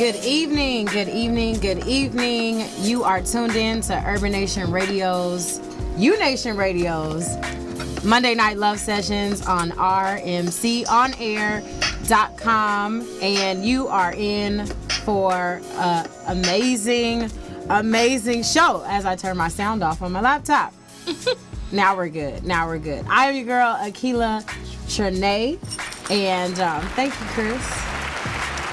Good evening, good evening, good evening. You are tuned in to Urban Nation Radio's, U-Nation Radio's Monday Night Love Sessions on rmconair.com. And you are in for an amazing show as I turn my sound off on my laptop. Now we're good. I am your girl, Akila Trinae. And thank you, Chris,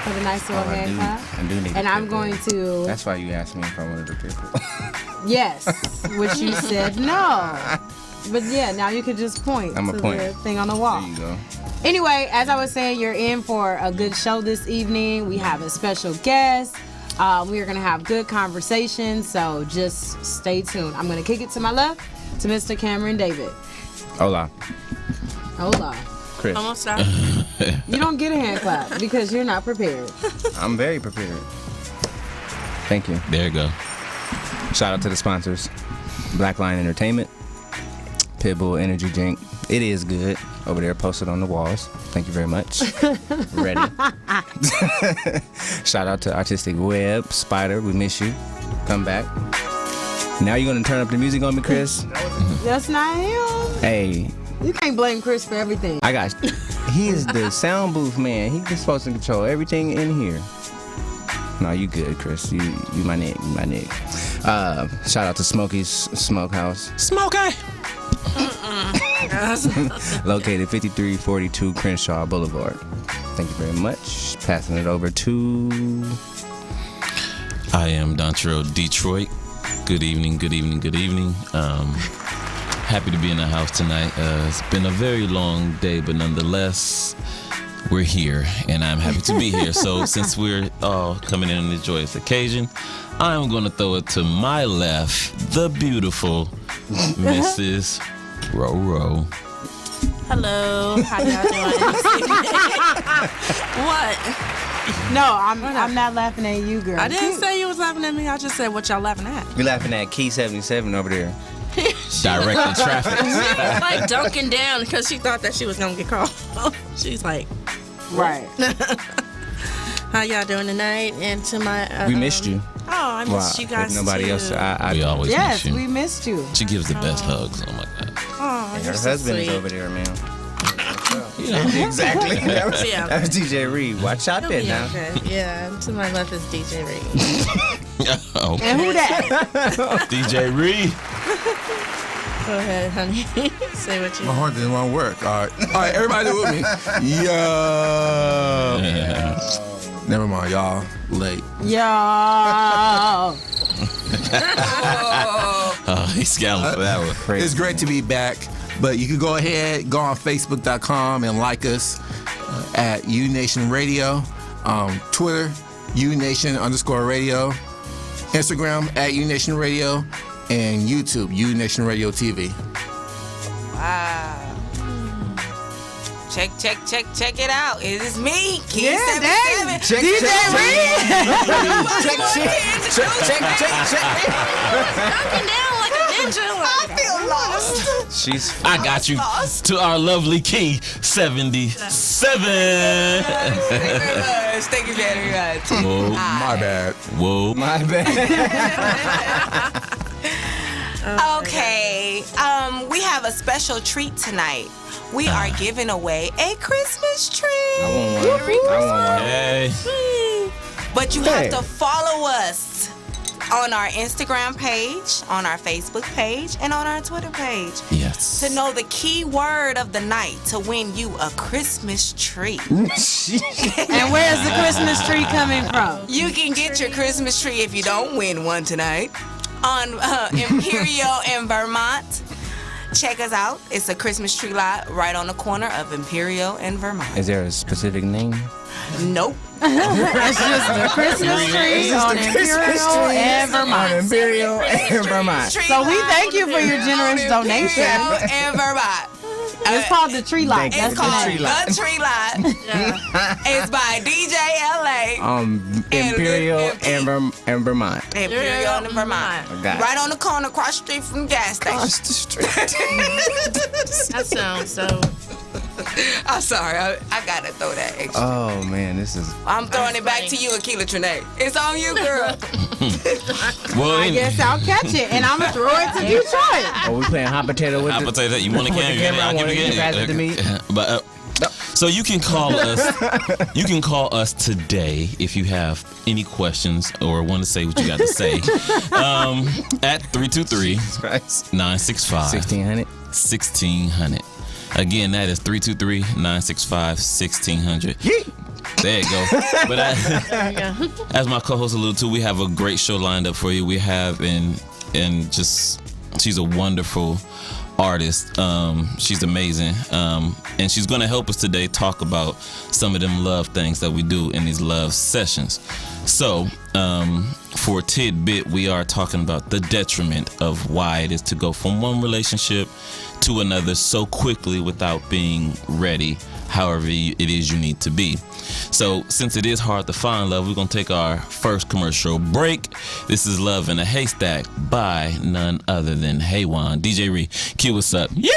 for the nice little hand clap. I do need and I'm going to... That's why you asked me if I wanted a pitbull. Yes, which you said no. But yeah, now you can just point to the thing on the wall. There you go. Anyway, as I was saying, you're in for a good show this evening. We have a special guest. We are going to have good conversations, so just stay tuned. I'm going to kick it to my left to Mr. Cameron David. Hola. Chris. Almost out. You don't get a hand clap because you're not prepared. I'm very prepared. Thank you. There you go. Shout out to the sponsors. Blackline Entertainment, Pitbull Energy Drink. It is good. Over there, posted on the walls. Thank you very much. Ready. Shout out to Artistic Web, Spider. We miss you. Come back. Now you're going to turn up the music on me, Chris? That's not him. Hey. You can't blame Chris for everything. He is the sound booth man. He's supposed to control everything in here. No, you good, Chris. You my nigga. Shout out to Smokey's Smokehouse. Smokey! Located 5342 Crenshaw Boulevard. Thank you very much. Passing it over to... I am Dontrell Detroit. Good evening. Happy to be in the house tonight. It's been a very long day, but nonetheless, we're here, and I'm happy to be here. So since we're all coming in on this joyous occasion, I'm going to throw it to my left, the beautiful Mrs. Roro. Hello, how y'all doing? What? No, I'm not laughing at you, girl. I didn't say you was laughing at me. I just said what y'all laughing at. We laughing at Key 77 over there. Directing traffic. She was like dunking down because she thought that she was going to get called. She's like... Right. How y'all doing tonight? And to my... we missed you. Oh, I missed you guys if nobody too. else, we always miss you. We missed you. She gives the best hugs. Oh my God. Oh, and her so husband sweet. is over there, man. Exactly. That was DJ Reed. Watch out there now. Okay. Yeah, to my left is DJ Reed. Okay. And who that? DJ Reed. Go ahead, honey. Say what you... My heart didn't want to work. All right, everybody with me. Yo. Never mind, y'all. Late. Yo. Oh, he's scowling for that one. It's great to be back. But you can go ahead, go on Facebook.com and like us at U-Nation Radio. Twitter, U-Nation_radio. Instagram at U-Nation Radio. And YouTube, U-Nation Radio TV. Wow. Check it out. It is me, Key Yeah, 77. DJ Reed. Check. Knocking down like a ninja. I feel lost. I got you. To our lovely Key 77. Thank you very much. Whoa. My bad. Whoa. My bad. Okay. We have a special treat tonight. We are giving away a Christmas tree. I want one. Hey. But you have to follow us on our Instagram page, on our Facebook page, and on our Twitter page Yes. to know the key word of the night to win you a Christmas tree. And where's the Christmas tree coming from? You can get your Christmas tree if you don't win one tonight on Imperial in Vermont. Check us out. It's a Christmas tree lot right on the corner of Imperial and Vermont. Is there a specific name? Nope. It's just the Christmas tree on Imperial and Vermont. Imperial and Vermont. So we thank you for your generous donation. Imperial and Vermont. It's called the Tree Lot. Thank you. That's It's the called name. The Tree Lot. It's by DJ LA. Imperial and Vermont. Imperial and Vermont. Got it. Right on the corner, across the street from the gas station. Across the street. That sounds so I'm sorry. I gotta throw that extra. Oh man, this is. I'm throwing it back to you, Akila Trinae. It's on you, girl. Well, I guess I'll catch it, and I'm gonna throw it to Detroit. Oh, we playing hot potato with I'll the. tell you that. You want to With the camera, I'll give you you pass it to me. But so you can call us. You can call us today if you have any questions or want to say what you got to say. At 323-965 1600. 1600. Again, that is 323-965-1600. There you go. But as my co-host alluded to, we have a great show lined up for you. We have and just she's a wonderful artist. She's amazing. And she's going to help us today talk about some of them love things that we do in these love sessions. So, for a tidbit, we are talking about the detriment of why it is to go from one relationship to another so quickly without being ready, however it is you need to be. So, since it is hard to find love, we're going to take our first commercial break. This is Love in a Haystack by none other than Haywan. DJ Ree, cue us up. Yeah!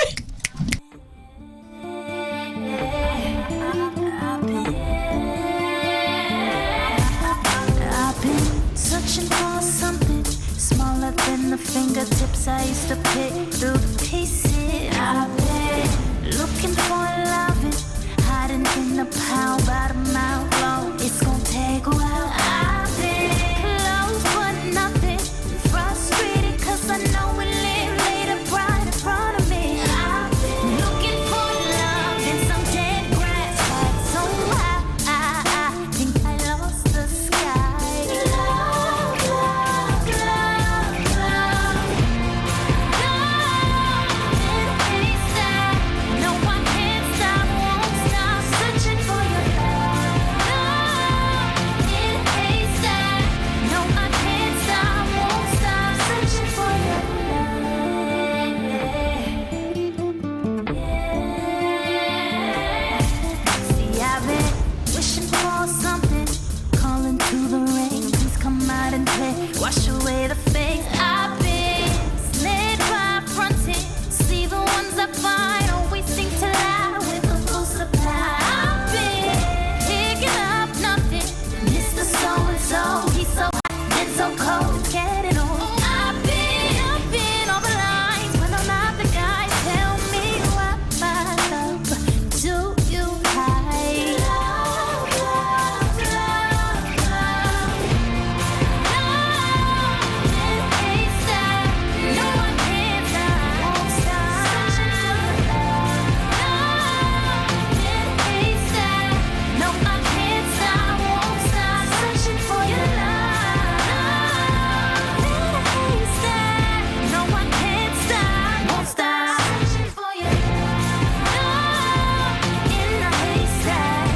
I've been searching for something smaller than the fingertips I used to pick through the pieces. I've been looking for loving, hiding in the pound by the mouth low. It's gonna take a while. I've been close but nothing, frustrated 'cause I know we live later right in front of me. I've been looking for love in some dead grass, so I think I lost the sky. Love, love, love, love. No, I can't stop, won't stop searching for your love. Love in a haystack. No, I can't stop, won't stop searching for your love. See, I've been wishing for something, calling to the rain. Please come out and play, wash away the face. I've been snake by fronting. See the ones I find always seem to lie with a full supply. I've been picking up nothing. Mr. So-and-so, he's so hot and so cold, getting old. I've been up in all the lines when I'm not the guy. Tell me what my love do you hide? Love, love, love, love. Love in a haystack. No, I can't stop, won't stop searching for your love. Love in a haystack. No, I can't stop, won't stop searching for your love. Love in a haystack. No, I can't stop, won't stop searching for your love. In a haystack.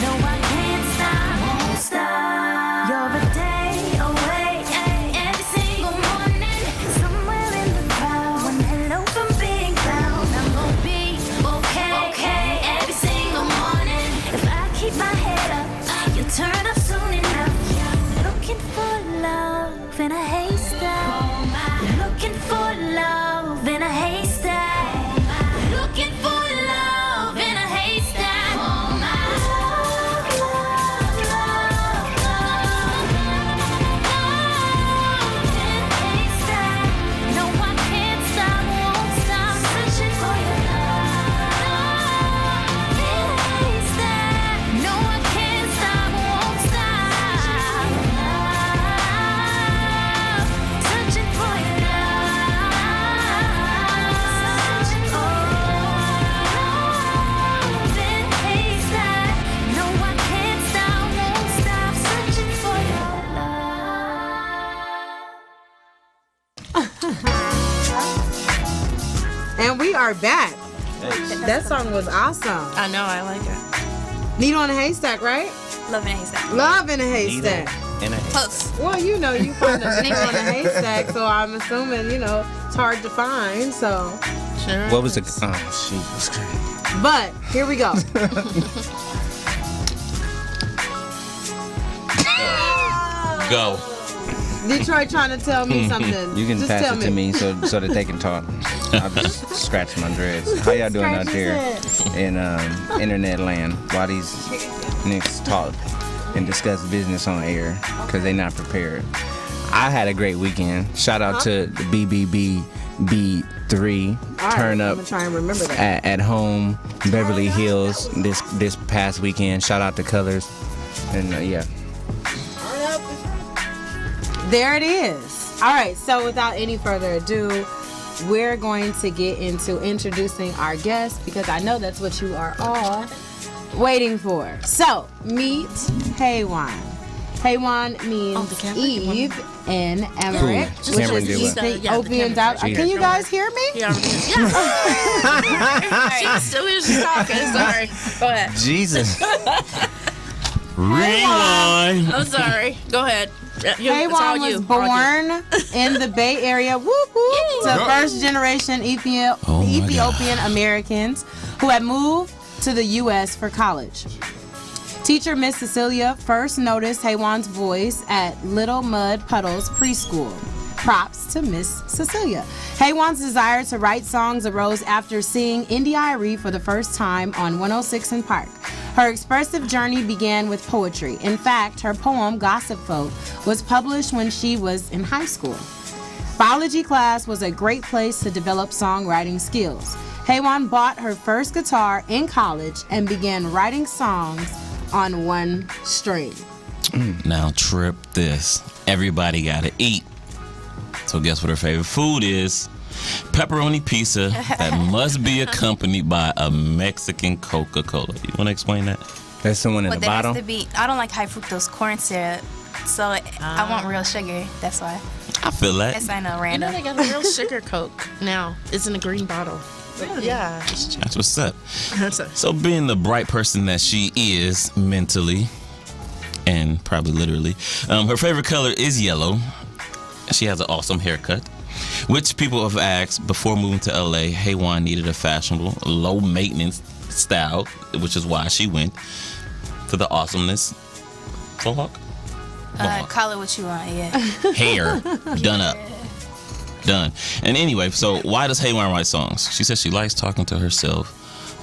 No, I can't stop, won't stop. You're a day away, every single morning, somewhere in the crowd. One hello from being found. I'm gonna be okay, every single morning. If I keep my head up, you'll turn up soon enough. Looking for love in a haystack. Looking for love in a haystack. Looking for love in a haystack. Love, love, love, love. Love in a haystack. No, I can't stop, won't stop searching for your love. In a haystack. No, I can't stop, won't stop. Searching for your love. Love in a haystack. No, I can't stop, won't stop searching for your love. And we are back. That song was awesome. I know, I like it. Needle in a haystack, right? Love in a haystack. Love in a haystack. And Close. Well, you know, you find a needle in a haystack, so I'm assuming, you know, it's hard to find. So, Sure. what was the? Oh, Jesus Christ. but here we go. Go. Detroit trying to tell me something. You can Just pass tell it to me so that they can talk. I'll just scratch my dreads. How y'all doing out Scratch there? his in internet land while these niggas talk and discuss business on air because they not prepared. I had a great weekend. Shout out to the BBB3 turn up I'm gonna try and remember that. at home, Beverly Hills this past weekend. Shout out to Colors. And yeah. There it is. All right, so without any further ado, we're going to get into introducing our guest because I know that's what you are all waiting for. So, meet Haywan. Haywan means Eve in Emmerich, Cool. which Cameron did is well. Ethiopian. Can you guys hear me? Yeah. She's still here. She's talking. Sorry. Go ahead. Jesus. Rewind. I'm sorry. Go ahead. It's all Haywan you. was born in the Bay Area, whoop whoop, to first generation Ethiopian Americans who had moved to the U.S. for college. Teacher Miss Cecilia first noticed Haywan's voice at Little Mud Puddles Preschool. Props to Miss Cecilia. Haywan's desire to write songs arose after seeing India.Arie for the first time on 106 in Park. Her expressive journey began with poetry. In fact, her poem, Gossip Folk, was published when she was in high school. Biology class was a great place to develop songwriting skills. Haywan bought her first guitar in college and began writing songs on one string. Now trip this. Everybody gotta eat. So guess what her favorite food is? Pepperoni pizza that must be accompanied by a Mexican Coca-Cola. You want to explain that? There's someone in But the there bottle. has to be. I don't like high fructose corn syrup, so I want real sugar. That's why. I feel that. It's not no You know random. they got a real sugar Coke now. It's in a green bottle. Really? Yeah. That's what's up. That's a, So being the bright person that she is mentally and probably literally, her favorite color is yellow. She has an awesome haircut, which people have asked before moving to LA. Haywan needed a fashionable, low maintenance style, which is why she went to the awesomeness. Mohawk? Call it what you want. Yeah. Hair done up. Done. And anyway, so why does Haywan write songs? She says she likes talking to herself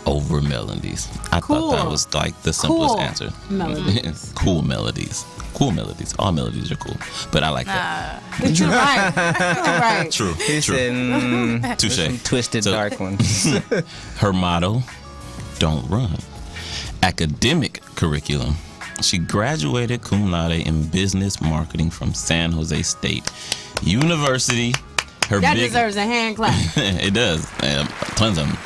over melodies. I Cool. thought that was like the simplest Cool answer. melodies. Cool melodies. Cool melodies. All melodies are cool. But I like that. You're right. You're right. True. He said, Touche. some twisted So- dark ones. Her motto, don't run. Academic curriculum. She graduated cum laude in business marketing from San Jose State University. Her That big, deserves a hand clap. it does. Tons of them.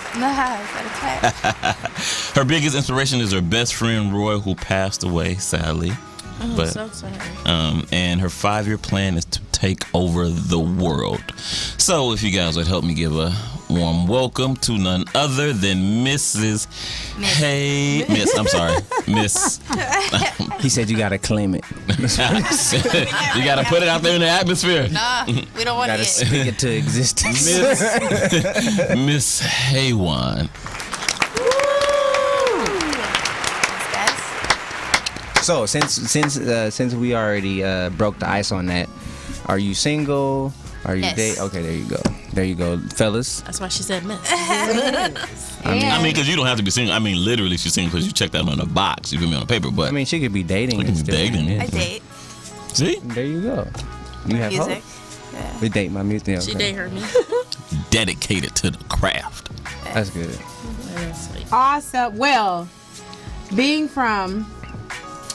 Her biggest inspiration is her best friend Roy, who passed away sadly. oh, so sorry. And her 5-year plan is to take over the world. So if you guys would help me give a warm welcome to none other than Mrs. I'm sorry, Miss. He said you gotta claim it. You gotta put it out there in the atmosphere. Nah, we don't want Gotta it. speak it to existence. Miss Haywan. So since we already broke the ice on that, are you single? Are you Yes. date? Okay, there you go, fellas. That's why she said miss. I mean, because you don't have to be single. I mean, literally, she's single because you checked that on the box. You feel me on the paper, but I mean, she could be dating. We and can be still dating. in I it. date see, There you go. You have music. hope. We date my music. She Okay. did her me. dedicated to the craft. That's good. That's sweet. Awesome. Well, being from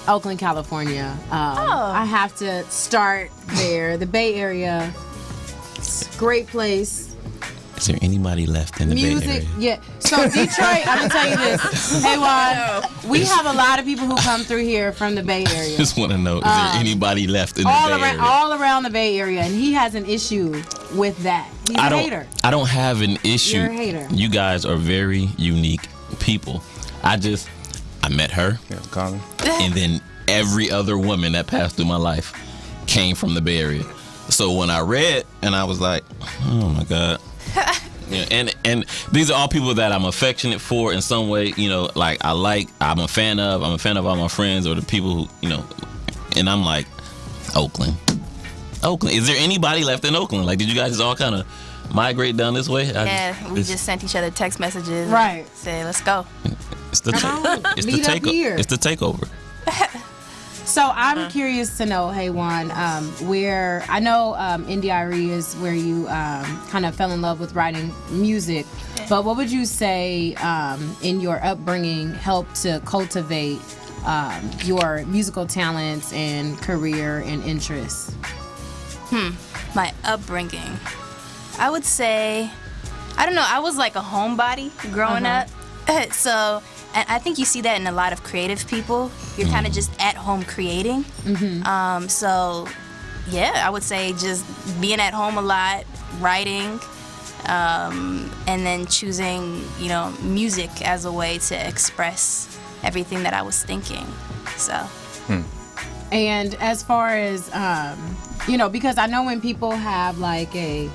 Oakland, California, I have to start there. The Bay Area, it's a great place. Is there anybody left in the Bay Music, Area? yeah. So Detroit, I'm gonna tell you this. Hey, Juan, we have a lot of people who come through here from the Bay Area. Just want to know, is there anybody left in the all Bay around, Area? all around the Bay Area, and he has an issue with that. He's a hater. I don't have an issue. You're a hater. You guys are very unique people. I met her, Yeah, Colin. and then every other woman that passed through my life came from the Bay Area. So when I read, and I was like, oh my God. Yeah, and these are all people that I'm affectionate for in some way, you know, like I'm a fan of all my friends or the people who, you know, and I'm like, Oakland. Is there anybody left in Oakland? Like, did you guys just all kind of migrate down this way. Yeah, we just sent each other text messages. Right. Say, let's go. It's the it's the Meet up here. It's the takeover. So I'm curious to know, hey Juan, where I know NDIRE is where you kind of fell in love with writing music, but what would you say in your upbringing helped to cultivate your musical talents and career and interests? My upbringing. I would say, I don't know, I was like a homebody growing up. So, and I think you see that in a lot of creative people. You're kind of just at home creating. So, yeah, I would say just being at home a lot, writing, and then choosing, you know, music as a way to express everything that I was thinking. So. And as far as you know, because I know when people have like a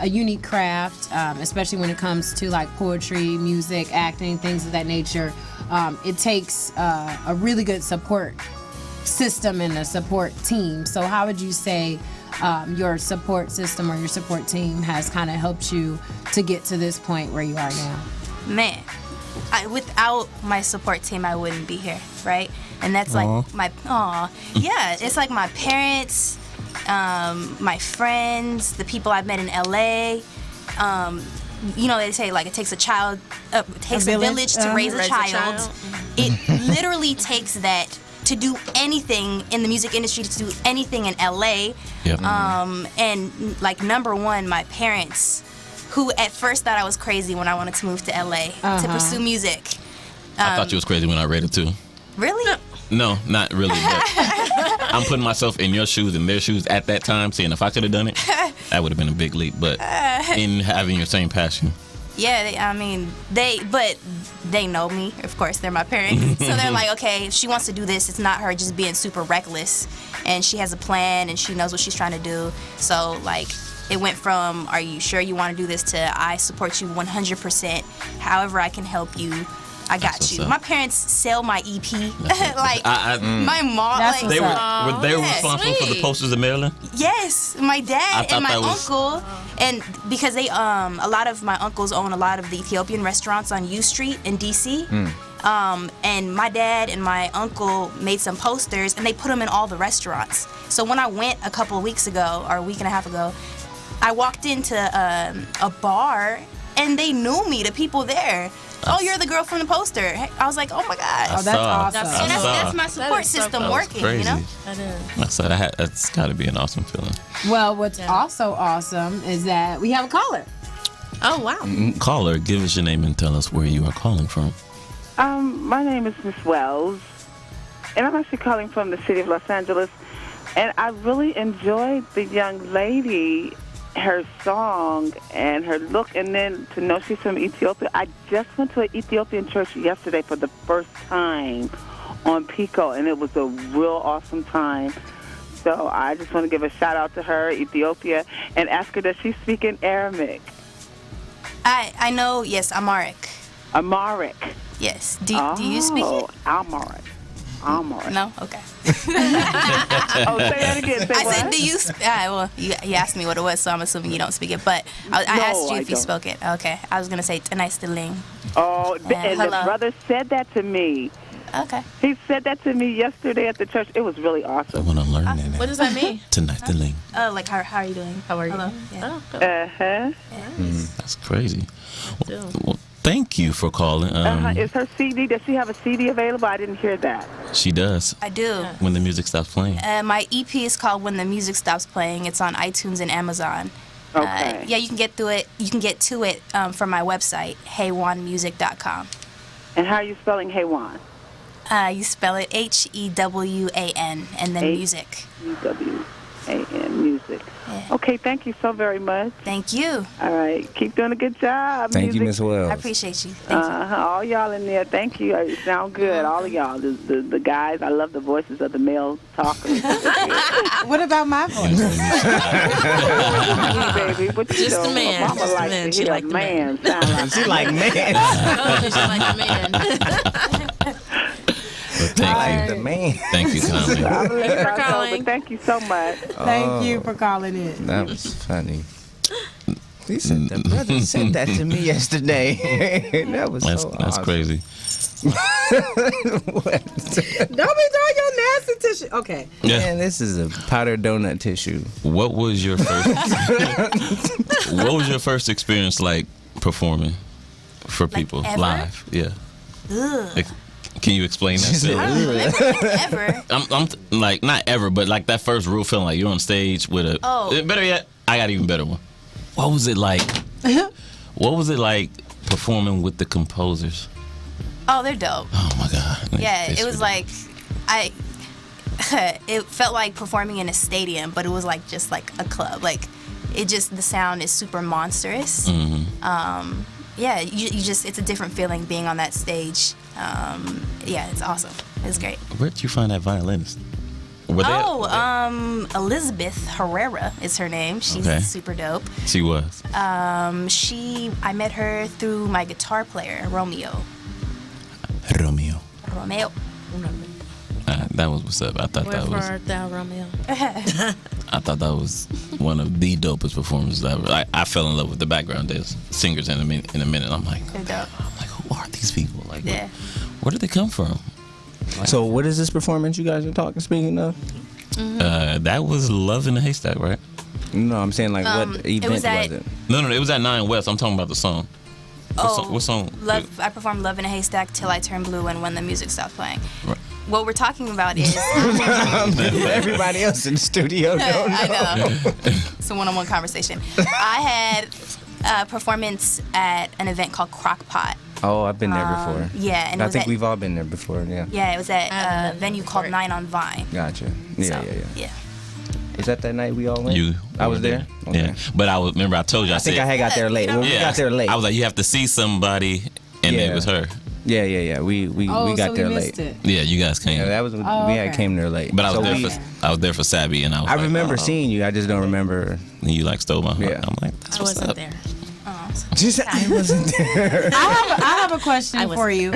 unique craft, especially when it comes to like poetry, music, acting, things of that nature, it takes a really good support system and a support team. So how would you say your support system or your support team has kind of helped you to get to this point where you are now? Man, without my support team, I wouldn't be here, right? And that's like yeah, it's like my parents, my friends, the people I've met in LA. You know, they say like it takes a village to raise a child. It literally takes that to do anything in the music industry, to do anything in LA. Yep. And like number one, my parents, who at first thought I was crazy when I wanted to move to LA to pursue music. I thought you was crazy when I read it too. Really? No, not really. But I'm putting myself in your shoes and their shoes at that time, saying if I could have done it, that would have been a big leap. But in having your same passion. Yeah, they know me. Of course, they're my parents. So they're like, okay, if she wants to do this, it's not her just being super reckless. And she has a plan and she knows what she's trying to do. So, like, it went from, are you sure you want to do this, to I support you 100%. However I can help you, I got you. My parents sell my EP. Like, my mom. That's like, They were yes. responsible for the posters in Maryland? Yes, my dad and my that was- uncle, and because they a lot of my uncles own a lot of the Ethiopian restaurants on U Street in DC. And my dad and my uncle made some posters and they put them in all the restaurants. So when I went a couple of weeks ago, or a week and a half ago, I walked into a bar and they knew me, the people there. Oh, you're the girl from the poster. I was like, oh my God. Oh, that's awesome. And that's my support system working, you know? That is. I said that's got to be an awesome feeling. Well, what's also awesome is that we have a caller. Oh, wow. Caller, give us your name and tell us where you are calling from. My name is Miss Wells, and I'm actually calling from the city of Los Angeles. And I really enjoyed the young lady, her song and her look, and then to know she's from Ethiopia. I just went to an Ethiopian church yesterday for the first time on Pico, and it was a real awesome time. So I just want to give a shout out to her, Ethiopia, and ask her, does she speak in Aramaic? I know, yes, Amharic. Amharic. Yes. Do you speak it? Amharic. No? Okay. Oh, say that again. Say I what? said, do you well, you asked me what it was, so I'm assuming you don't speak it. But I asked you if you don't. spoke it. Okay. I was going to say, Tanai Stiling. Oh, and the hello. brother said that to me. Okay. He said that to me yesterday at the church. It was really I awesome. want to learn that. What does that mean? Tonight, the link. Oh, like, how are you doing? How are you? Hello. Yeah. Oh, Uh-huh. That's crazy. Still. Well, thank you for calling. Is her CD, does she have a CD available? I didn't hear that. She does. I do. When the music stops playing. My EP is called When the Music Stops Playing. It's on iTunes and Amazon. Okay. Yeah, you can get to it from my website, heywanmusic.com. And how are you spelling Haywan? You spell it Hewan and then music. E-W-A-N, music. Yeah. Okay, thank you so very much. Thank you. All right, keep doing a good job. Thank you, music. Miss Wells. I appreciate you. Thank you. All y'all in there, thank you. You sound good, all of y'all. The guys, I love the voices of the male talkers. What about my voice? Baby, what you Just know, the man, Mama just the likes man. to She hear like a the man sound like She like, man. Oh, she's like a man. But thank The you. man. Thank you, kindly. I'm gonna let for y'all go, calling. but thank you so much. Thank you for calling in. That was funny. He said the brother said that to me yesterday. That was That's so that's awesome. crazy. Don't be throwing your nasty tissue. Okay. Yeah. Man, this is a powdered donut tissue. What was your first? What was your first experience like performing for people ever? live? Yeah. Ugh. Can you explain that? to I us? don't remember it ever. I'm like not ever, but like that first real feeling, like you're on stage with a. Oh. Better yet, I got an even better one. What was it like? What was it like performing with the composers? Oh, they're dope. Oh my God. Yeah, It's it was like it felt like performing in a stadium, but it was like just like a club. Like it just the sound is super monstrous. Mm-hmm. Yeah, you just it's a different feeling being on that stage. Yeah, it's awesome. It's great. Where'd you find that violinist? Were they- Elizabeth Herrera is her name. She's Okay. super dope. She was. I met her through my guitar player, Romeo. Romeo. That was what's up. I thought that was. Wherefore art thou, Romeo? I thought that was one of the dopest performances ever. I fell in love with the background singers in a minute. I'm like, They're dope. who are these people? Like, Yeah. where did they come from? So what is this performance you guys are speaking of? That was Love in the Haystack, right? No, I'm saying like what event was at- it? No, it was at 9 West. I'm talking about the song. What song? Love. I performed "Love in a Haystack" till I turned blue, and when the music stopped playing. Right. What we're talking about is Everybody else in the studio don't know. I know. It's a one-on-one conversation. I had a performance at an event called Crockpot. Oh, I've been there before. Yeah, and it I was think at, we've all been there before. Yeah. yeah, it was at a venue called Right. 9 on Vine. Gotcha. Yeah, So, yeah. Is that night we all went? I was there. Okay. Yeah, but remember I told you. I I think said, I had got there late. Well, we yeah, got there late. I was like, you have to see somebody, and Yeah. it was her. Yeah. We Oh, got so there we late. missed it. Yeah, you guys came. Yeah, that was we okay. had came there late. But I was So there we- for Sabi, and I was. I like, remember oh. seeing you. I just don't remember. And you like stole my heart. Yeah. I'm like, that's I what's wasn't up. there. Just I wasn't there. I have a question I was- for you.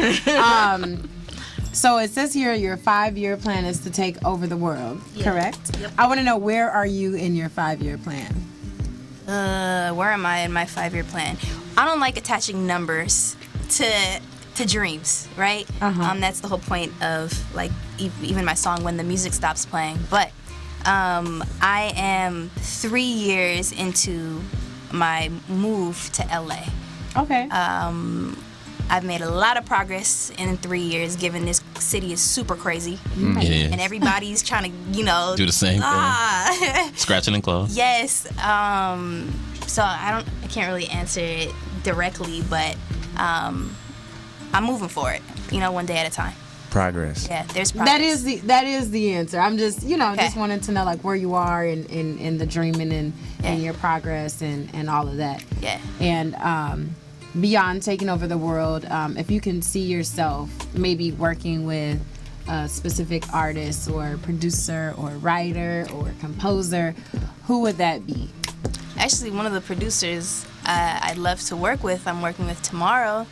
So it says here your 5-year plan is to take over the world, correct? Yep. I want to know, where are you in your 5-year plan? Where am I in my 5-year plan? I don't like attaching numbers to dreams, right? That's the whole point of like even my song "When the Music Stops Playing." But I am 3 years into my move to LA. Okay. I've made a lot of progress in 3 years, given this city is super crazy, It is. and everybody's trying to, Do the same thing. Scratching and claws. Yes. So I can't really answer it directly, but I'm moving for it. One day at a time. Progress. Yeah, there's progress. that is the answer. I'm just just Okay. wanted to know like where you are in the dreaming and your progress and all of that. Yeah. And beyond taking over the world, if you can see yourself maybe working with a specific artist or producer or writer or composer, who would that be? Actually, one of the producers I'd love to work with, I'm working with tomorrow.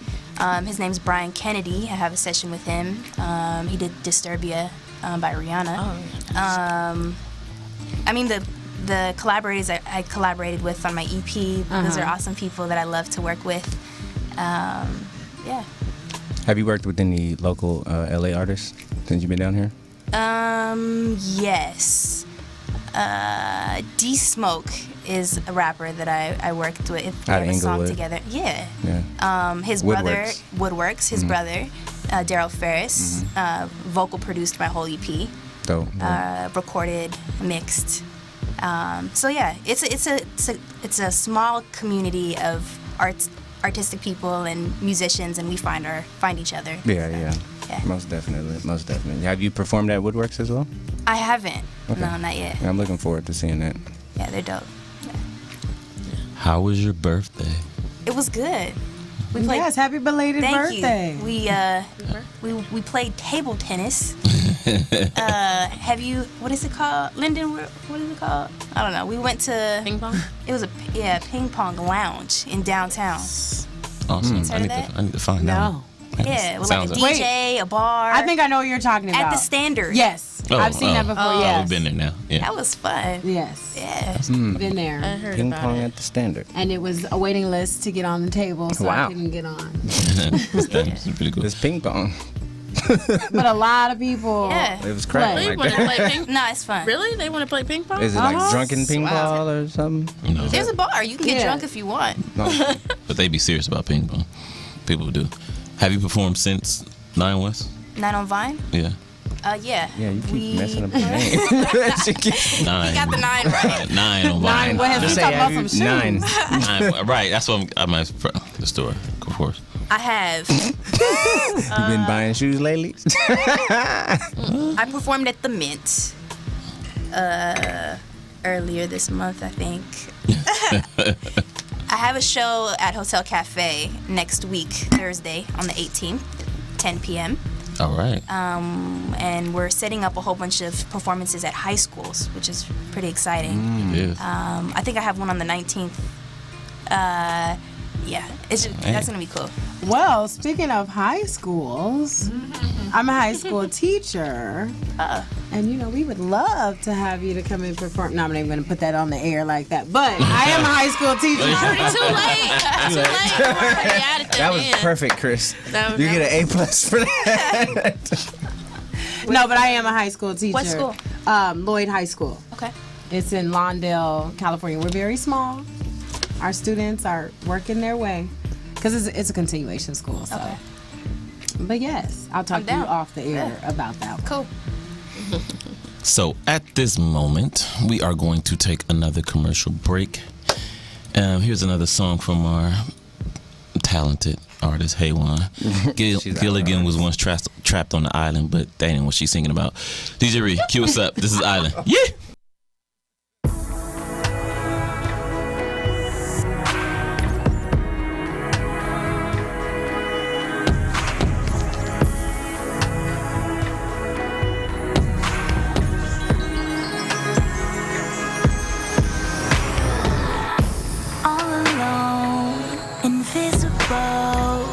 His name's Brian Kennedy. I have a session with him. He did Disturbia by Rihanna. I mean, the collaborators I collaborated with on my EP, those are awesome people that I love to work with. Yeah. Have you worked with any local LA artists since you've been down here? Yes. D Smoke is a rapper that I worked with. We Out have of a song Inglewood. together. Yeah. Yeah. His Woodworks. brother, Woodworks, his brother, Daryl Ferris, vocal produced my whole EP, Dope. recorded, mixed. So yeah, it's a small community of artistic people and musicians, and we find each other. Yeah. Yeah. Most definitely. Have you performed at Woodworks as well? I haven't. Okay. No, not yet. I'm looking forward to seeing that. Yeah, they're dope. How was your birthday? It was good. We played. Yes, happy belated Thank birthday. you. We played table tennis. Have you? What is it called, Lyndon? What is it called? I don't know. We went to Ping pong? It was a ping pong lounge in downtown. Awesome. Heard of that? I need to find out. No. Yeah, with like a Sounds DJ, a bar. I think I know what you're talking about. at the Standard. Yes. I've seen that before. Oh, Yes. we've been there now. Yeah. That was fun. Yes. Yeah. Been there. I heard Ping about pong it. at the Standard. And it was a waiting list to get on the table, so I Wow. couldn't get on. That's pretty cool. It's ping pong. But a lot of people. Yeah. It was cracking They like want to that. play ping. No, it's fun. Really? They want to play ping pong? Is it like Uh-huh. drunken ping pong or something? No, There's a bar. You can get Yeah. drunk if you want. No. but they be serious about ping pong. People do. Have you performed since 9 West? Night on Vine? Yeah. Yeah. Yeah, you keep We- messing up the name. She keeps- 9. You got the 9 right. 9 on Vine. Nine West. Just We say, talking have about you- some shoes. 9. 9, right, that's what I'm at the store, of course. I have. You been buying shoes lately? I performed at the Mint earlier this month, I think. I have a show at Hotel Cafe next week, Thursday, on the 18th, 10 p.m. All right. And we're setting up a whole bunch of performances at high schools, which is pretty exciting. It is. I think I have one on the 19th. Yeah, that's gonna be cool. Well, speaking of high schools, I'm a high school teacher. And, you know, we would love to have you to come and perform. No, I'm not even going to put that on the air like that. But I am a high school teacher. Too late. Too late. Already added That was in. perfect, Chris. That- You that get an A+ for that. No, but I am a high school teacher. What school? Lloyd High School. Okay. It's in Lawndale, California. We're very small. Our students are working their way because it's a continuation school. So. Okay. But yes, I'll talk I'm to you down. off the air about that one. Cool. So at this moment, we are going to take another commercial break. Here's another song from our talented artist, Haywan. Gilligan was once trapped on the island, but that ain't what she's singing about. DJ Ree, cue us up. This is Island. Yeah! All alone, invisible,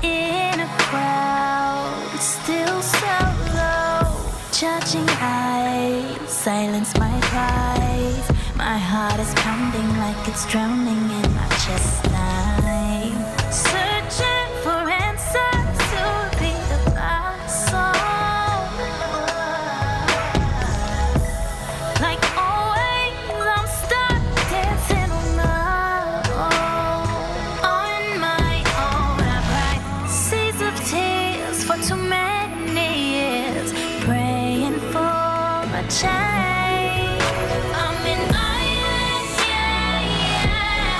in a crowd, still so low. Judging eyes, silence my cries. My heart is pounding like it's drowning in my chest line. Searching for answers to read my soul. Like always, I'm stuck dancing on my own. I cried seas of tears for too many years, praying for a change. I'm an island, yeah, yeah.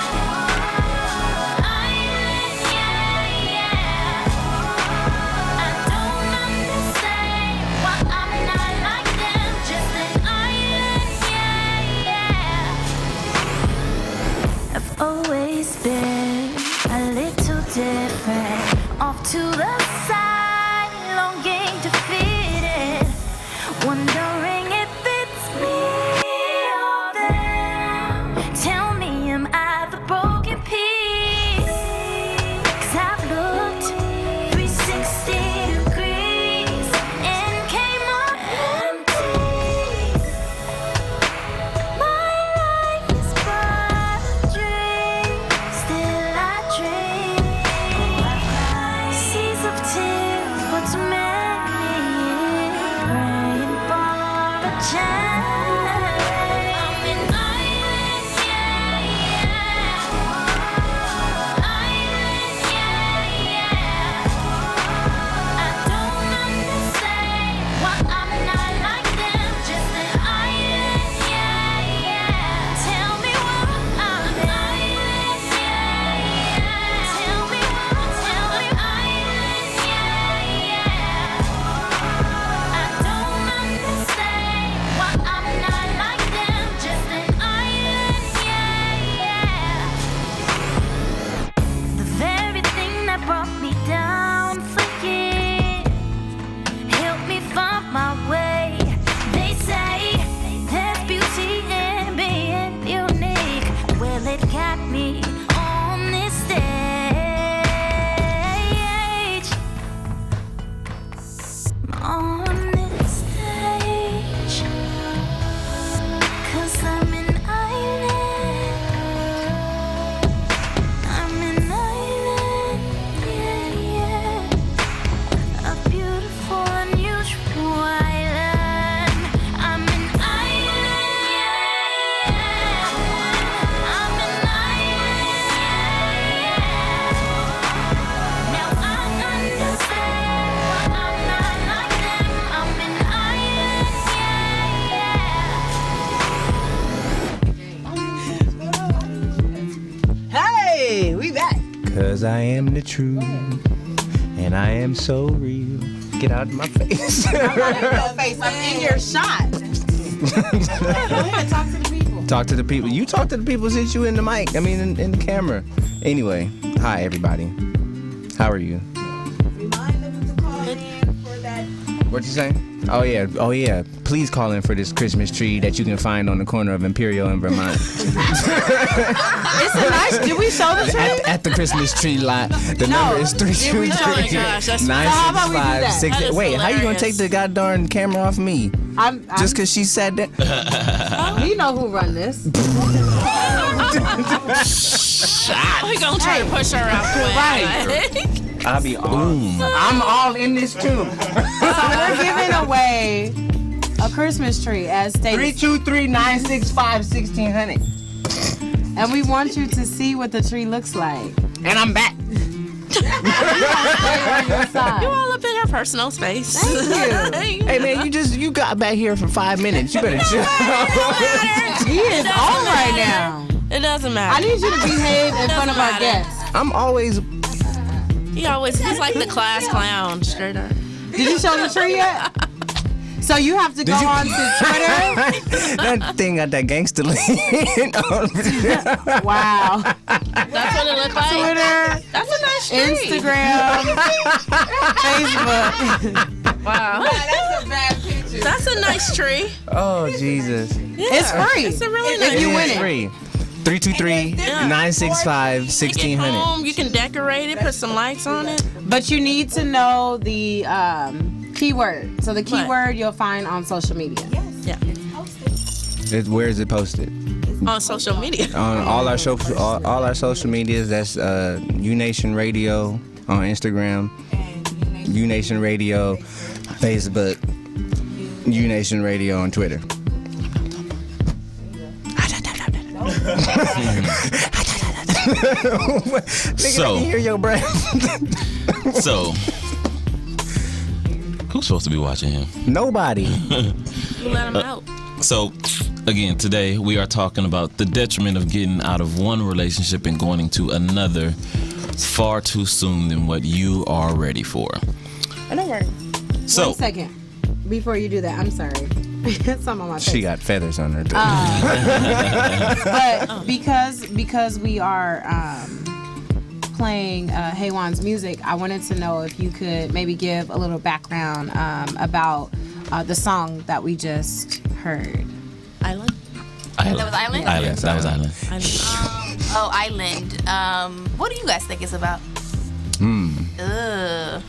Island, yeah, yeah. I don't understand why I'm not like them. Just an island, yeah, yeah. I've always been a little different, off to the side, longing to fit in, wondering if it's me or them. Tell me, am I the broken piece? 'Cause I've looked 360 degrees and came up empty. My life is but a dream, still I dream. Seas of tears for too many, praying for 'Cause I am the truth, and I am so real. Get out of my face. I'm in your shot. Go ahead, talk to the people. Talk to the people. You talk to the people since you in the mic. I mean, in the camera. Anyway, hi everybody. How are you? Remind them to call in for that. What you saying? Oh yeah. Please call in for this Christmas tree that you can find on the corner of Imperial and Vermont. It's a nice. Did we show the tree? At the Christmas tree lot. The number is did we show the 323 gosh, that's- So how about we do that? 965 That is Wait, how you gonna hilarious. take the goddamn camera off me? I'm Just because she said that? you know who run this. We gonna try to push her out the way. Right. I'll be all. I'm all in this too. So we're giving away a Christmas tree as stated. 323-965-1600. And we want you to see what the tree looks like. And I'm back. Stay on your side. You all up in her personal space. Thank you. Hey man, you got back here for 5 minutes. You better chill. He is on right now. It doesn't matter. I need you to behave in front of our matter. guests. I'm always. He's like the class clown, straight up. Did you show the tree yet? So you have to go you- on to Twitter. That thing got that gangster lean. Wow. That's what it looked like. Twitter, That's a nice tree. Instagram, Facebook. Wow. That's a bad picture. That's a nice tree. Oh Jesus. It's free. It's a really If nice you tree. win it. Free. 323-965-1600. Take it home. You can decorate it, put some lights on it. But you need to know the keyword. So the keyword you'll find on social media. Yeah. Where is it posted? On social media. On all our social medias. That's UNation Radio on Instagram, UNation Radio, Facebook, UNation Radio on Twitter. So- I can hear your breath. So, who's supposed to be watching him? Nobody. You let him out. So, again, today we are talking about the detriment of getting out of one relationship and going into another far too soon than what you are ready for. I don't worry. So, 1 second. Before you do that, I'm sorry. Something on my face. She got feathers on her. But because we are playing Haywan's music, I wanted to know if you could maybe give a little background about the song that we just heard. Island? That was Island? Island. That was Island. Island. What do you guys think it's about?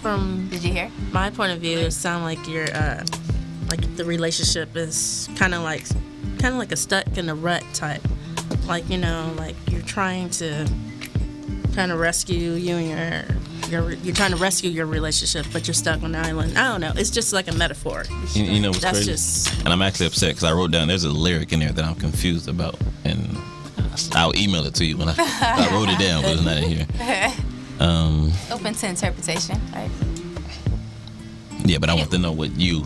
From Did you hear? my point of view, it sounds like you're like the relationship is kind of like a stuck in a rut type. Like, you know, like you're trying to kind of rescue you and you're trying to rescue your relationship, but you're stuck on an island. I don't know. It's just like a metaphor. You know what's That's crazy? just And I'm actually upset because I wrote down there's a lyric in there that I'm confused about, and I'll email it to you when I wrote it down, but it's not in here. Open to interpretation, right? Yeah, but I want to know what you.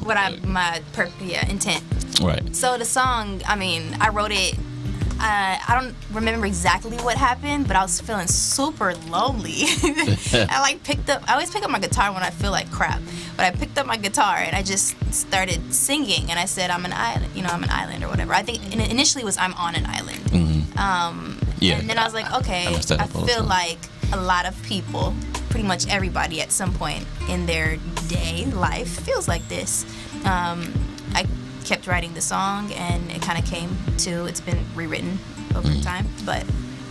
Intent. Right. So the song, I mean, I wrote it. I don't remember exactly what happened, but I was feeling super lonely. I always pick up my guitar when I feel like crap. But I picked up my guitar and I just started singing, and I said, "I'm an island," I'm an island or whatever. I think initially it was "I'm on an island." Yeah. And then I was like, okay, messed that I up all the feel time. like a lot of people, pretty much everybody at some point in their day life feels like this. I kept writing the song and it kind of came to, it's been rewritten over time. But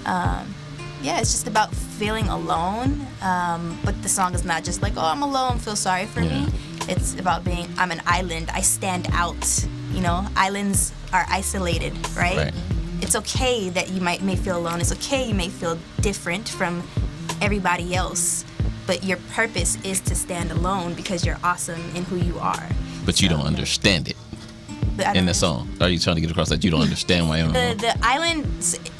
yeah, it's just about feeling alone. But the song is not just like, oh, I'm alone, feel sorry for me. It's about being, I'm an island, I stand out. Islands are isolated, right? It's okay that you may feel alone. It's okay you may feel different from everybody else, but your purpose is to stand alone because you're awesome in who you are. But you don't understand it But I in don't- the song. Are you trying to get across that you don't understand why you're alone? The island,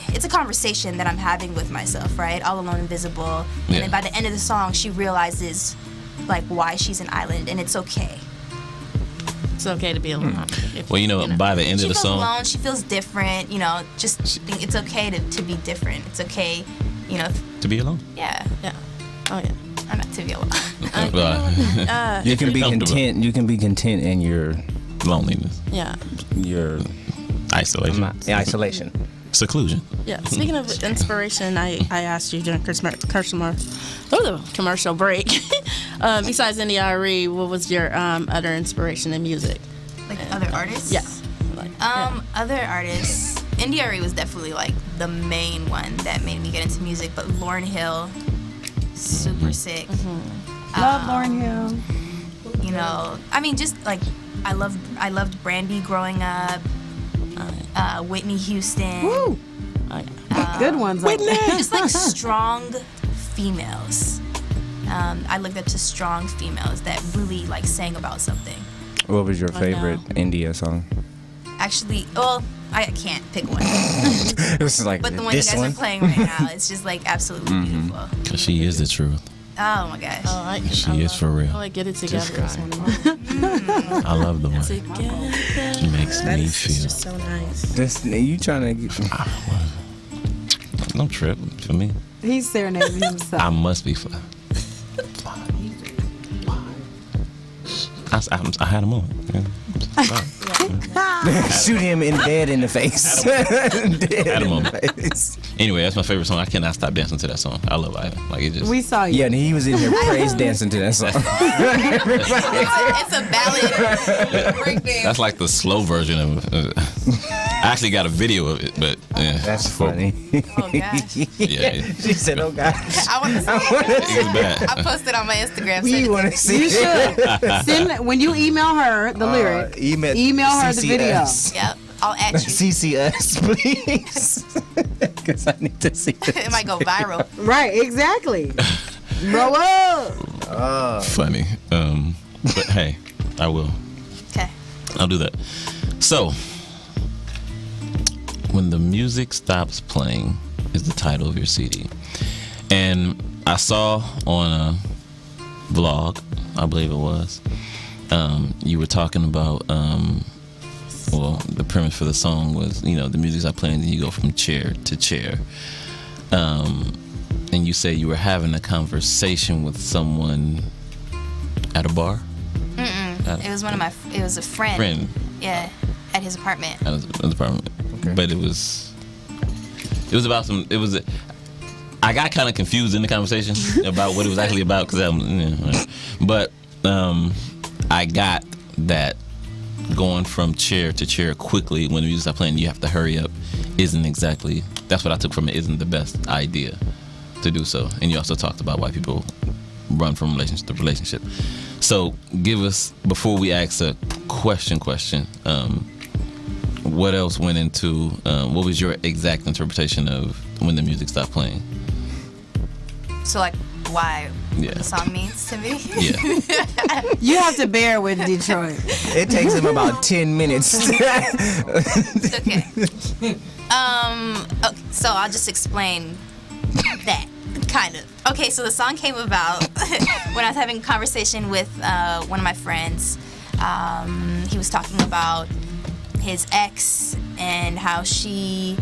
it's a conversation that I'm having with myself, right? All alone, invisible. And Yeah. then by the end of the song, she realizes like why she's an island, and it's okay. it's okay to be alone. If- Well, by the end She of the feels song, alone. She feels different. Just think it's okay to be different. It's okay you know, To be alone. yeah, Yeah. Oh yeah. or not to be alone. You can be Comfortable. content. You can be content in your Loneliness. Yeah. Isolation. isolation. Seclusion. Yeah. Speaking of inspiration, I asked you during commercial break. Besides NDRE, what was your other inspiration in music? Like other artists? Yeah. Like, Other artists. NDRE was definitely like the main one that made me get into music, but Lauryn Hill, super sick. Love Lauryn Hill. You know, I mean, just like I loved Brandy growing up. Whitney Houston. Woo. Good ones. Just like strong females. I looked up to strong females that really like sang about something. What was your favorite India song? Actually, well, I can't pick one. It was like But the one you this guys one. are playing right now, it's just like absolutely beautiful. Cause she is the truth. Oh my gosh. She is for real. I like Get It Together. Just Is one of mine. I love the one. Together. She makes That me is feel. just so nice. This, you trying to get? No trip for me. He's serenading himself. I must be fly. I had a moment. Yeah. Shoot him in bed in the face. Dead Had a in moment. the face. Anyway, that's my favorite song. I cannot stop dancing to that song. I love Ivan. Like it just. We saw you. Yeah, and he was in here praise dancing to that song. It's a ballad. That's like the slow version of. I actually got a video of it, but yeah, That's funny. Oh gosh. Yeah, She said, "Oh gosh, I want to see it. it was bad. I posted on my Instagram. we So want to see You it." should send when you email her the lyric. Email her the video. CCS. yep. I'll at you. CC us, please, because I need to see It this. might go viral. Right, exactly. Grow up. Funny. But hey, I will. Okay. I'll do that. So, When the Music Stops Playing is the title of your CD. And I saw on a vlog, I believe it was, you were talking about, well, the premise for the song was, you know, the music's not playing, and you go from chair to chair. And you say you were having a conversation with someone at a bar? It was it was a friend. Friend. Yeah. At his apartment. At his apartment. Okay. But it was about some, I got kind of confused in the conversation about what it was actually about, because but I got that going from chair to chair quickly when the music stops playing, you have to hurry up, that's what I took from it, isn't the best idea to do so. And you also talked about why people run from relationship to relationship. So give us, before we ask a question, what else went into, what was your exact interpretation of When the Music Stopped Playing? So like why Yeah. what the song means to me. Yeah. You have to bear with Detroit. It takes him about 10 minutes. Okay. So I'll just explain that, kind of. Okay, so the song came about when I was having a conversation with one of my friends. He was talking about his ex and how she,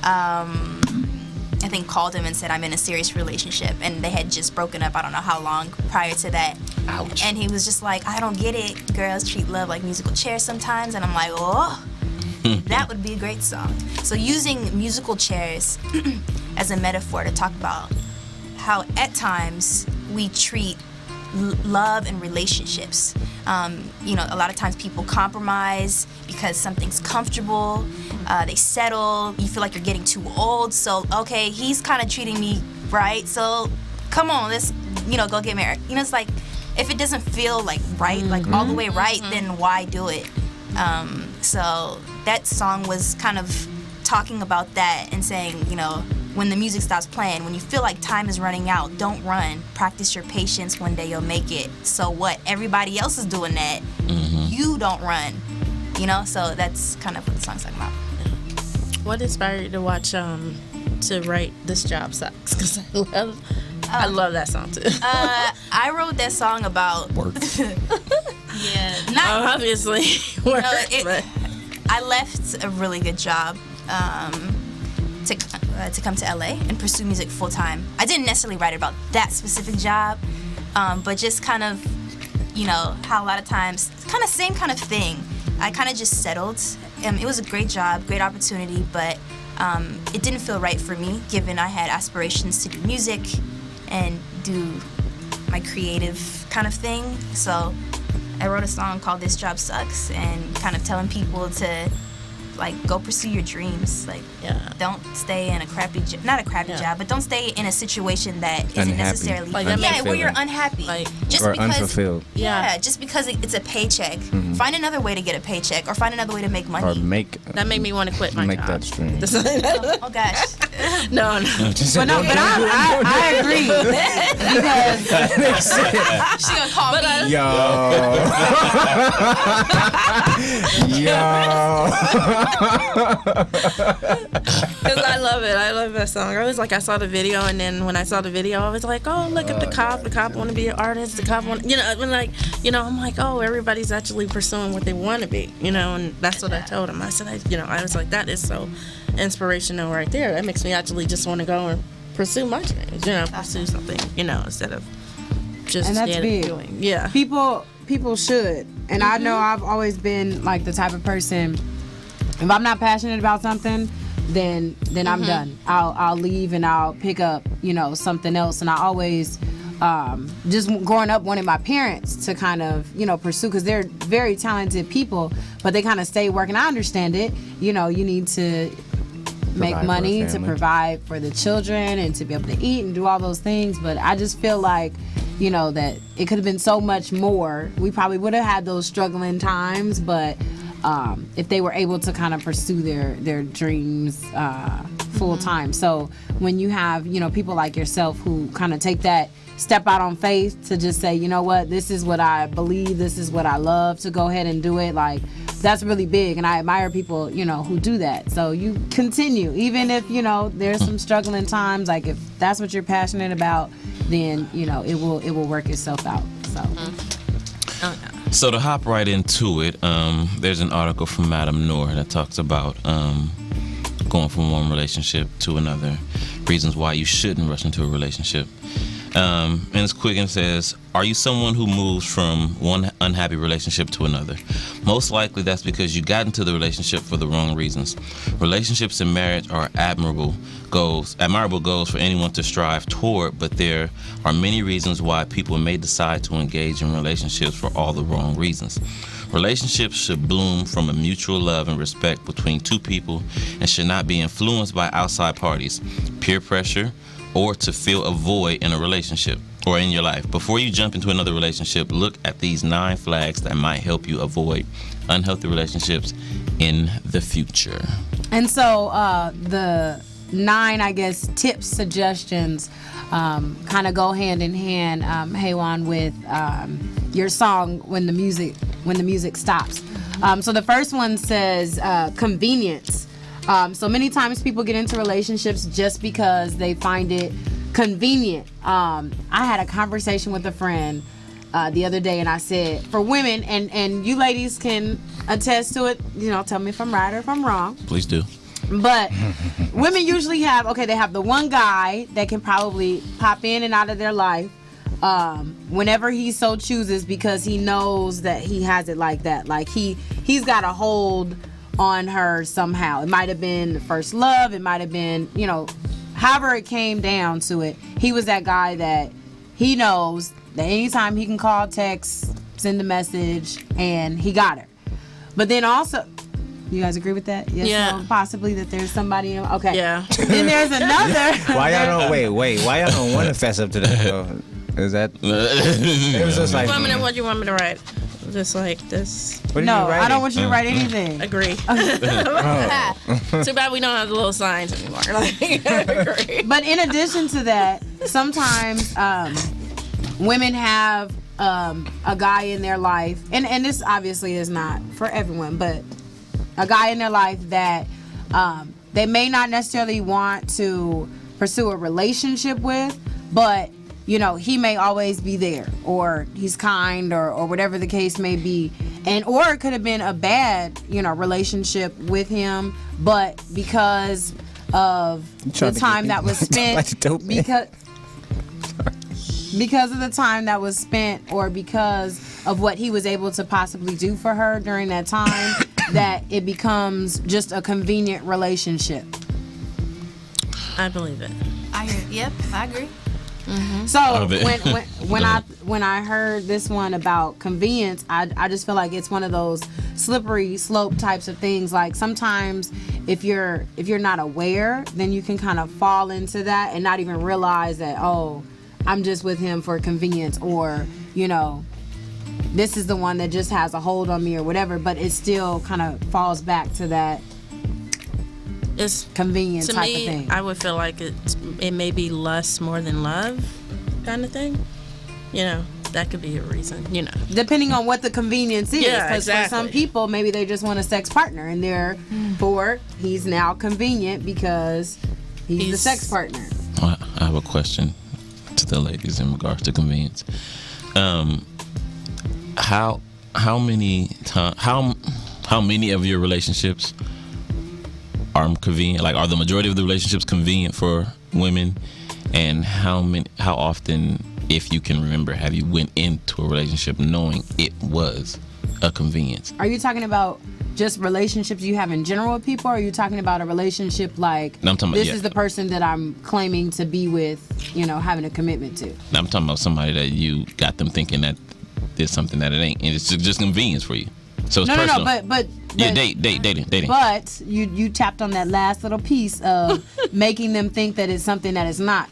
I think, called him and said, I'm in a serious relationship. And they had just broken up, I don't know how long prior to that. Ouch. And he was just like, I don't get it. Girls treat love like musical chairs sometimes. And I'm like, oh. That would be a great song. So using musical chairs as a metaphor to talk about how at times we treat love and relationships. You know, a lot of times people compromise because something's comfortable. They settle. You feel like you're getting too old. So, okay, he's kind of treating me right. So, come on, let's, go get married. It's like, if it doesn't feel like right, like all the way right, then why do it? So that song was kind of talking about that and saying, when the music stops playing, when you feel like time is running out, don't run. Practice your patience. One day you'll make it. So what? Everybody else is doing that. You don't run. So that's kind of what the song's talking about. What inspired you to watch to write This Job Sucks? Because I love that song too. I wrote that song about Work. not Obviously, work, but I left a really good job to come to LA and pursue music full time. I didn't necessarily write about that specific job, but just kind of, you know, how a lot of times, kind of same kind of thing. I kind of just settled. It was a great job, great opportunity, but it didn't feel right for me, given I had aspirations to do music and do my creative kind of thing. So I wrote a song called This Job Sucks, and kind of telling people to, like, go pursue your dreams. Like, don't stay in a crappy not a crappy job, but don't stay in a situation that isn't Unhappy. necessarily Like, where you're unhappy. Like, just or because unfulfilled. just because it's a paycheck. Find another way to get a paycheck, or find another way to make money. Or make that made me want to quit my make job. that stream. Oh gosh. No. But no, but I agree because She gonna call me. Because I love it. I love that song. I was like, I saw the video, and then when I saw the video, I was like, oh, look at the cop. The cop want to be an artist. The cop want, you know, and like, you know, I'm like, oh, everybody's actually pursuing what they want to be, you know, and that's what I told him. I said, I was like, that is so inspirational right there. That makes me actually just want to go and pursue my dreams, you know, pursue something, you know, instead of just And that's big. doing. Yeah. people should. And I know I've always been like the type of person, if I'm not passionate about something, then I'm done. I'll leave and I'll pick up, you know, something else. And I always just growing up wanted my parents to kind of, you know, pursue, because they're very talented people, but they kind of stay working. I understand it. You know, you need to make Provide for money the to family. provide for the children and to be able to eat and do all those things. But I just feel like, you know, that it could have been so much more. We probably would have had those struggling times, but if they were able to kind of pursue their dreams full time. So when you have, you know, people like yourself who kind of take that step out on faith to just say, you know what, this is what I believe, this is what I love, to go ahead and do it, like, that's really big. And I admire people, you know, who do that. So you continue, even if, you know, there's some struggling times. Like, if that's what you're passionate about, then, you know, it will work itself out. So So to hop right into it, there's an article from Madame Noor that talks about going from one relationship to another, reasons why you shouldn't rush into a relationship. And it's quick and says, are you someone who moves from one unhappy relationship to another? Most likely that's because you got into the relationship for the wrong reasons. Relationships and marriage are admirable goals for anyone to strive toward, but there are many reasons why people may decide to engage in relationships for all the wrong reasons. Relationships should bloom from a mutual love and respect between two people and should not be influenced by outside parties, peer pressure, or to fill a void in a relationship or in your life. Before you jump into another relationship, look at these 9 flags that might help you avoid unhealthy relationships in the future. And so the 9, I guess, tips, suggestions kind of go hand in hand, Haywan, with your song When the Music Stops. So the first one says convenience. So many times people get into relationships just because they find it convenient. I had a conversation with a friend the other day, and I said, for women, and you ladies can attest to it, you know, tell me if I'm right or if I'm wrong. Please do. But women usually they have the one guy that can probably pop in and out of their life whenever he so chooses, because he knows that he has it like that. Like he's got a hold on her somehow. It might have been the first love. It might have been, you know, however it came down to it. He was that guy that he knows that anytime he can call, text, send a message, and he got her. But then also, you guys agree with that? Yes, Yeah. no, possibly that there's somebody. Okay. Yeah. Then there's another. Why y'all don't wait? Why y'all don't want to fess up to that? Though? Is that? It was just like. What you want me to write? Just like this. What are No, you writing? I don't want you to write anything. Agree. Oh. Too bad we don't have the little signs anymore. Like, agree. But in addition to that, sometimes women have a guy in their life, and this obviously is not for everyone, but a guy in their life that they may not necessarily want to pursue a relationship with, but you know, he may always be there, or he's kind, or whatever the case may be. And or it could have been a bad, you know, relationship with him, but because of trying the to time get that was spent like a dope man. because of the time that was spent, or because of what he was able to possibly do for her during that time, that it becomes just a convenient relationship. I believe it. I agree. Yep, I agree. So Out of it. when I heard this one about convenience, I just feel like it's one of those slippery slope types of things. Like sometimes if you're not aware, then you can kind of fall into that and not even realize that, oh, I'm just with him for convenience, or this is the one that just has a hold on me or whatever. But it still kind of falls back to that It's convenience to type me. of thing. I would feel like it may be lust more than love, kind of thing. That could be a reason. Depending on what the convenience is. Yeah, Because for some exactly. people, maybe they just want a sex partner, and therefore he's now convenient because he's the sex partner. I have a question to the ladies in regards to convenience. How many of your relationships are convenient? Like, are the majority of the relationships convenient for women? And how often, if you can remember, have you went into a relationship knowing it was a convenience? Are you talking about just relationships you have in general with people, or are you talking about a relationship like No, I'm talking about- this yeah. is the person that I'm claiming to be with, having a commitment to? Now, I'm talking about somebody that you got them thinking that there's something that it ain't, and it's just convenience for you. So it's personal. but Yeah, dating. But you tapped on that last little piece of making them think that it's something that it's not.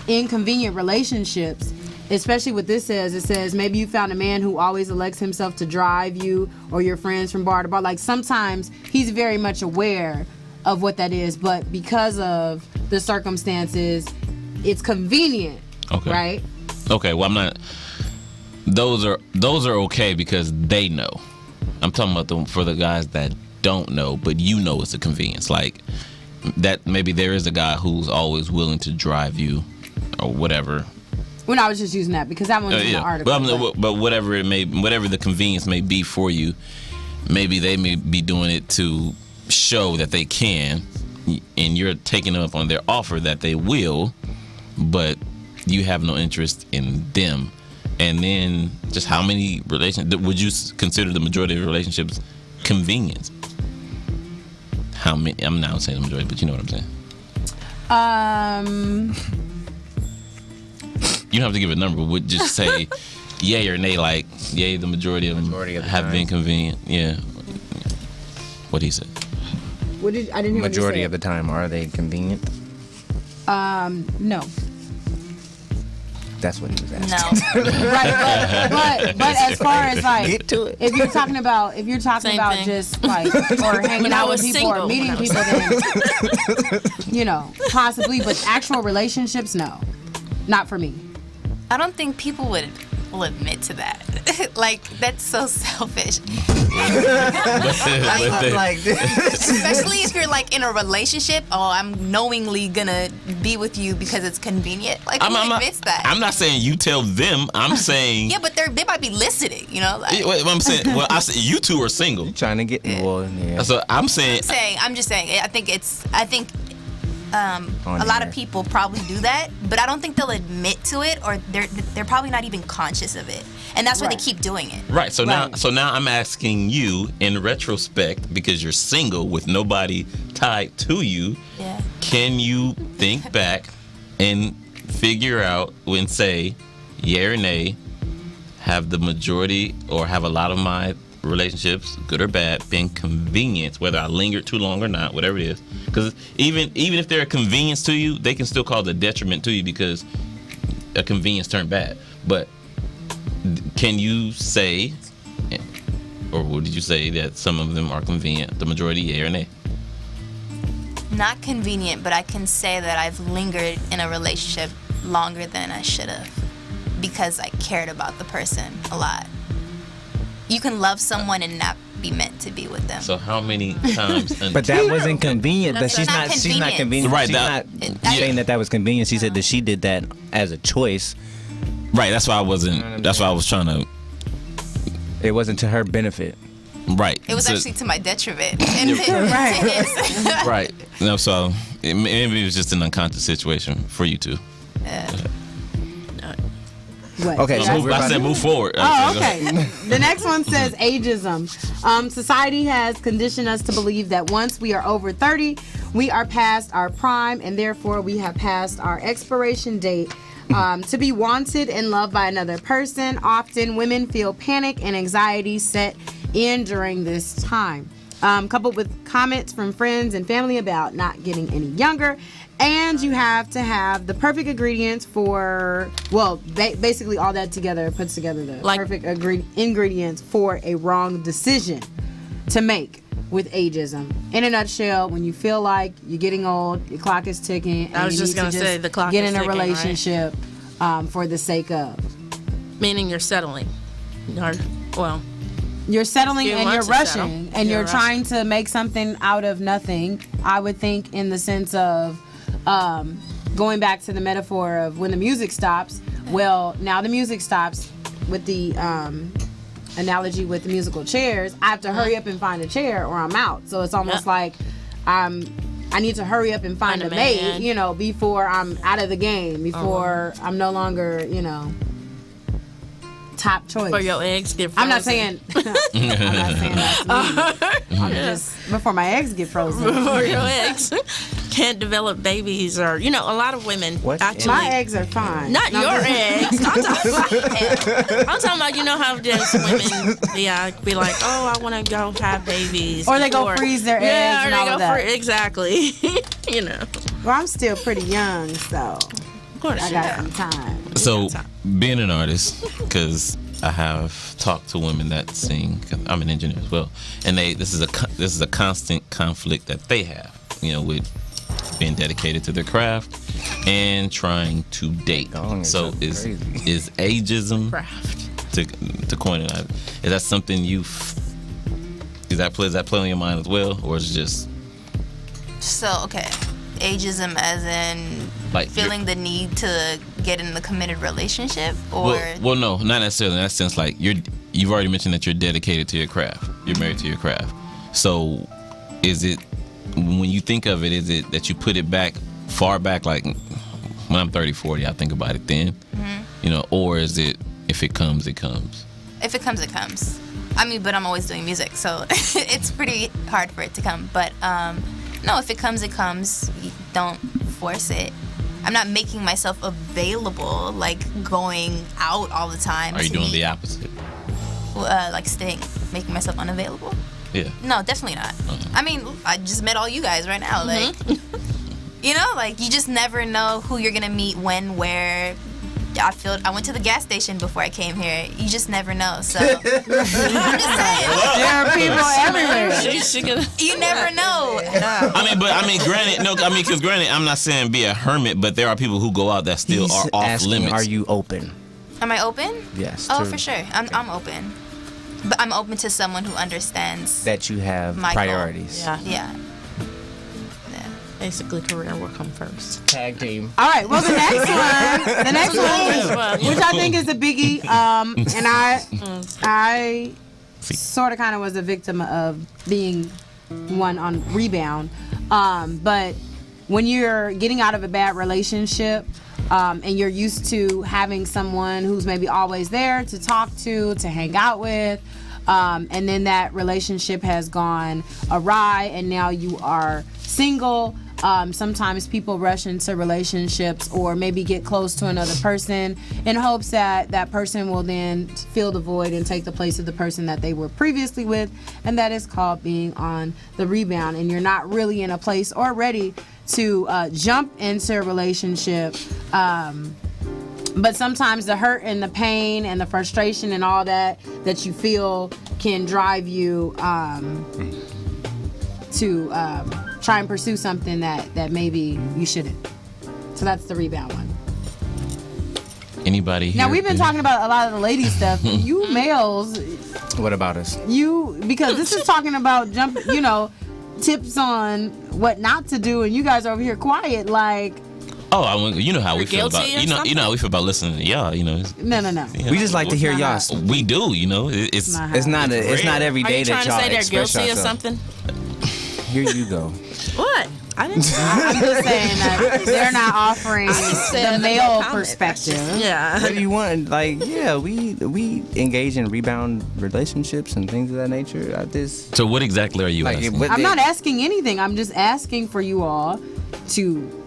Inconvenient relationships, especially what this says, it says maybe you found a man who always elects himself to drive you or your friends from bar to bar. Like sometimes he's very much aware of what that is, but because of the circumstances, it's convenient. Okay. Right? Okay, well, I'm not. Those are okay because they know. I'm talking about for the guys that don't know, but it's a convenience. Like that, maybe there is a guy who's always willing to drive you, or whatever. Well, I was just using that because that one's in the article. But whatever the convenience may be for you, maybe they may be doing it to show that they can, and you're taking up on their offer that they will, but you have no interest in them. And then, just how many relationships would you consider the majority of relationships convenience? How many? I'm not saying the majority, but you know what I'm saying. You don't have to give a number, but would just say yay or nay, like yay, the majority of them have been convenient. Yeah. What he said. I didn't hear what you Majority said. of the time, are they convenient? No. That's what he was asking. No. Right, but as far as like, Get to it. if you're talking about Same thing. just like or hanging When I out with was people single, or meeting when I was people, then possibly, but actual relationships, no, not for me. I don't think people will admit to that. Like, that's so selfish. Especially if you're like in a relationship. Oh, I'm knowingly gonna be with you because it's convenient. Like, who admits that? I'm not saying you tell them. I'm saying. Yeah, but they might be listening. Like, I'm saying. Well, I say you two are single. Trying to get yeah. So I'm saying. I'm just saying. I think a lot of people probably do that, but I don't think they'll admit to it, or they're probably not even conscious of it, and that's why they keep doing it. Right. So now I'm asking you in retrospect, because you're single with nobody tied to you. Yeah. Can you think back and figure out and say, yeah or nay, have the majority or have a lot of my relationships, good or bad, been convenience, whether I lingered too long or not, whatever it is? Because even if they're a convenience to you, they can still cause a detriment to you because a convenience turned bad. But can you say, or did you say that some of them are convenient, the majority, yay or nay? Not convenient, but I can say that I've lingered in a relationship longer than I should have because I cared about the person a lot. You can love someone and not be meant to be with them. So how many times? But that wasn't convenient. But That's she's not not. She's not convenient. convenient. Right, She's that- not saying that was convenient. She said that she did that as a choice. Right. That's why I wasn't. That's why I was trying to. It wasn't to her benefit. Right. It was So- actually to my detriment. And Right. to his. Right. No, so maybe it was just an unconscious situation for you two. What? Okay, Yeah. so Move, we're I about said to- move forward. Oh, okay. The next one says ageism. Society has conditioned us to believe that once we are over 30, we are past our prime, and therefore we have passed our expiration date. To be wanted and loved by another person, often women feel panic and anxiety set in during this time. Coupled with comments from friends and family about not getting any younger. And you have to have the perfect ingredients for, well, basically all that together puts together the Like- perfect ingredients for a wrong decision to make with ageism. In a nutshell, when you feel like you're getting old, your clock is ticking, and I was you just need to gonna say, the clock get is in a ticking, right? relationship for the sake of. Meaning you're settling. Or, well, You're settling You and want you're to rushing, settle. and You're you're trying to make something out of nothing. I would think, in the sense of going back to the metaphor of when the music stops. Well, now the music stops with the analogy with the musical chairs. I have to hurry up and find a chair, or I'm out. So it's almost Yep. like I need to hurry up and find a maid, man. you know, before I'm out of the game, before I'm no longer, you know, top choice. for your eggs get I'm not frozen. saying. I'm not saying that's me. I'm just before my eggs get frozen. Or your eggs can't develop babies, or a lot of women What? actually. My eggs are fine. Not No, your I'm just- eggs. I'm talking about how there's women be like, oh, I want to go have babies. Or they go freeze their eggs Yeah, or and they all go of that. exactly. Well, I'm still pretty young, so Of course. I got some time. So, being an artist, because I have talked to women that sing. 'Cause I'm an engineer as well, and this is a constant conflict that they have. With being dedicated to their craft and trying to date. Dong, So it's is crazy. is ageism, Craft. to coin it? Is that something does that play on your mind as well, or is it just So, okay. Ageism as in like feeling the need to get in the committed relationship, or Well, no, not necessarily in that sense. Like you've already mentioned that you're dedicated to your craft. You're married to your craft. So, is it when you think of it? Is it that you put it far back? Like when I'm 30, 40, I think about it then. Or is it if it comes, it comes? if it comes, it comes. I mean, but I'm always doing music, so it's pretty hard for it to come. But no, if it comes, it comes. You don't force it. I'm not making myself available, like going out all the time. Are you to doing meet- the opposite? like making myself unavailable? Yeah. No, definitely not. I mean, I just met all you guys right now. Like, like you just never know who you're gonna meet, when, where. I went to the gas station before I came here. You just never know. So I'm just saying, There are people everywhere. you never know. Granted, I'm not saying be a hermit, but there are people who go out that still He's are off asking, limits. are you open? Am I open? Yes. Oh, to- for sure. I'm open. But I'm open to someone who understands. That you have My goal. priorities. Yeah. Yeah. Basically, career will come first. Tag team. All right. Well, the next one, which I think is a biggie, and I sort of kind of was a victim of being one on Rebound, but when you're getting out of a bad relationship. And you're used to having someone who's maybe always there to talk to hang out with, and then that relationship has gone awry, and now you are single. Sometimes people rush into relationships or maybe get close to another person in hopes that that person will then fill the void and take the place of the person that they were previously with, and that is called being on the rebound, and you're not really in a place or ready to jump into a relationship. But sometimes the hurt and the pain and the frustration and all that you feel can drive you to try and pursue something that maybe you shouldn't. So that's the rebound one. Anybody here? Now, we've been talking about a lot of the lady stuff. You males, What about us? because this is talking about tips on what not to do, and you guys are over here quiet like, Oh, you know how we You're feel about guilty or you know how we feel about listening to y'all. You know, No. We just like to hear y'all. we do. You know, it's It's not every Are day you that trying y'all to say they're express guilty or yourself. something? Here you go. What? I didn't. I'm just saying that they're not offering said the no male comment. perspective. Yeah. What do you want? Like, yeah, we engage in rebound relationships and things of that nature. So what exactly are you asking? what I'm they- not asking anything. I'm just asking for you all to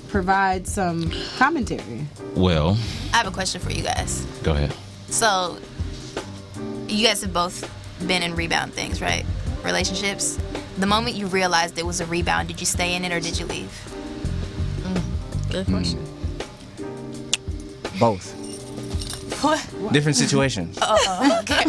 provide some commentary. Well, I have a question for you guys. go ahead. So, you guys have both been in rebound things, right? Relationships. The moment you realized it was a rebound, did you stay in it or did you leave? Good question. Both. What? Different situations. Okay.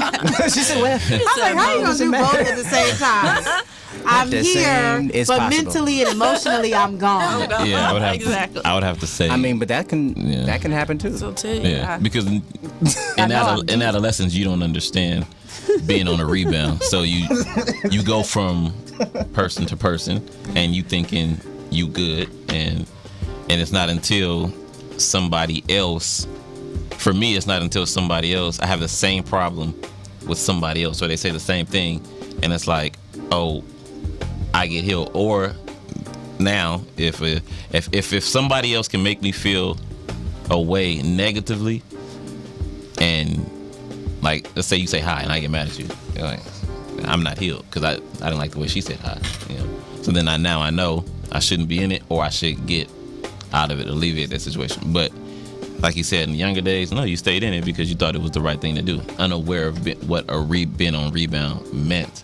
She said, well, I'm like, how you gonna do both at the same time? I'm the here, same is but possible. mentally and emotionally, I'm gone. Yeah, I would have. Exactly. I would have to say. I mean, but that can happen too. So too. yeah, because in know I'm adolescence you don't understand being on a rebound, so you go from person to person, and you thinking you good, and it's not until somebody else. For me, it's not until somebody else. I have the same problem with somebody else, or they say the same thing, and it's like, oh, I get healed. Or now, if somebody else can make me feel a way negatively, and like, let's say you say hi and I get mad at you, you're like, I'm not healed because I didn't like the way she said hi. You know, so then I know I shouldn't be in it, or I should get out of it, alleviate that situation. But like you said, in the younger days, no, you stayed in it because you thought it was the right thing to do, unaware of what being on rebound meant.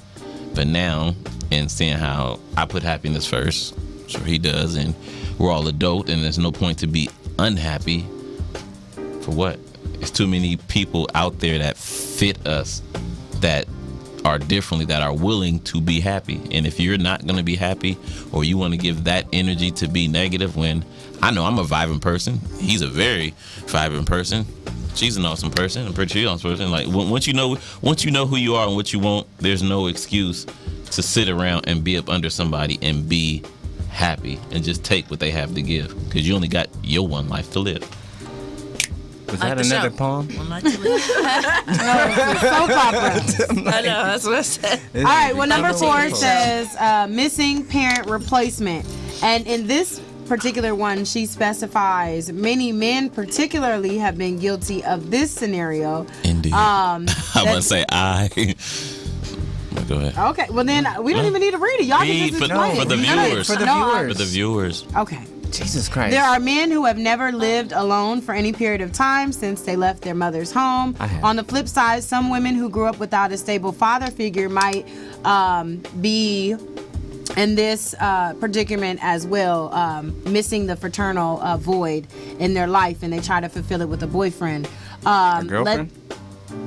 But now, and seeing how I put happiness first, sure he does, and we're all adult, and there's no point to be unhappy. For what? There's too many people out there that fit us, that are differently, that are willing to be happy. And if you're not going to be happy, or you want to give that energy to be negative, when I know I'm a vibrant person, he's a very vibrant person, she's an awesome person, I'm pretty sure you're an awesome person. Like, once you know who you are and what you want, there's no excuse to sit around and be up under somebody and be happy and just take what they have to give, because you only got your one life to live. Was Like that the another show. poem? Well, not to leave. Soap opera. I know, that's what I said. All right, well, number 4 Poem. says missing parent replacement. And in this particular one, she specifies many men particularly have been guilty of this scenario. Indeed. I'm going to say Go ahead. Okay, well then we don't even need to read it. Y'all can just explain for it. the viewers. For the No, viewers. For the viewers. Okay. Jesus Christ. There are men who have never lived alone for any period of time since they left their mother's home. I have. On the flip side, some women who grew up without a stable father figure might be in this predicament as well, missing the fraternal void in their life, and they try to fulfill it with a boyfriend. A girlfriend?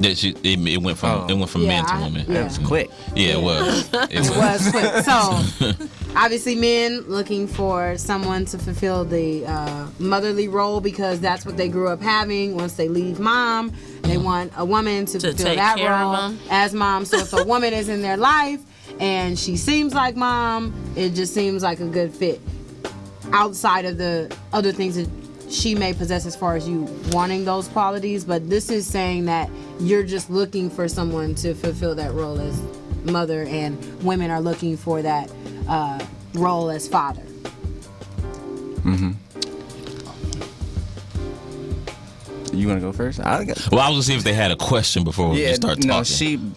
It went from Yeah, men to women. yeah. That was quick. Yeah, it was. It was quick. So, obviously, men looking for someone to fulfill the motherly role because that's what they grew up having. Once they leave mom, they want a woman to fulfill take that care of role them. as mom. So, if a woman is in their life and she seems like mom, it just seems like a good fit. Outside of the other things that she may possess as far as you wanting those qualities, but this is saying that you're just looking for someone to fulfill that role as mother, and women are looking for that role as father. You want to go first? Well, I was going to see if they had a question before we just start talking.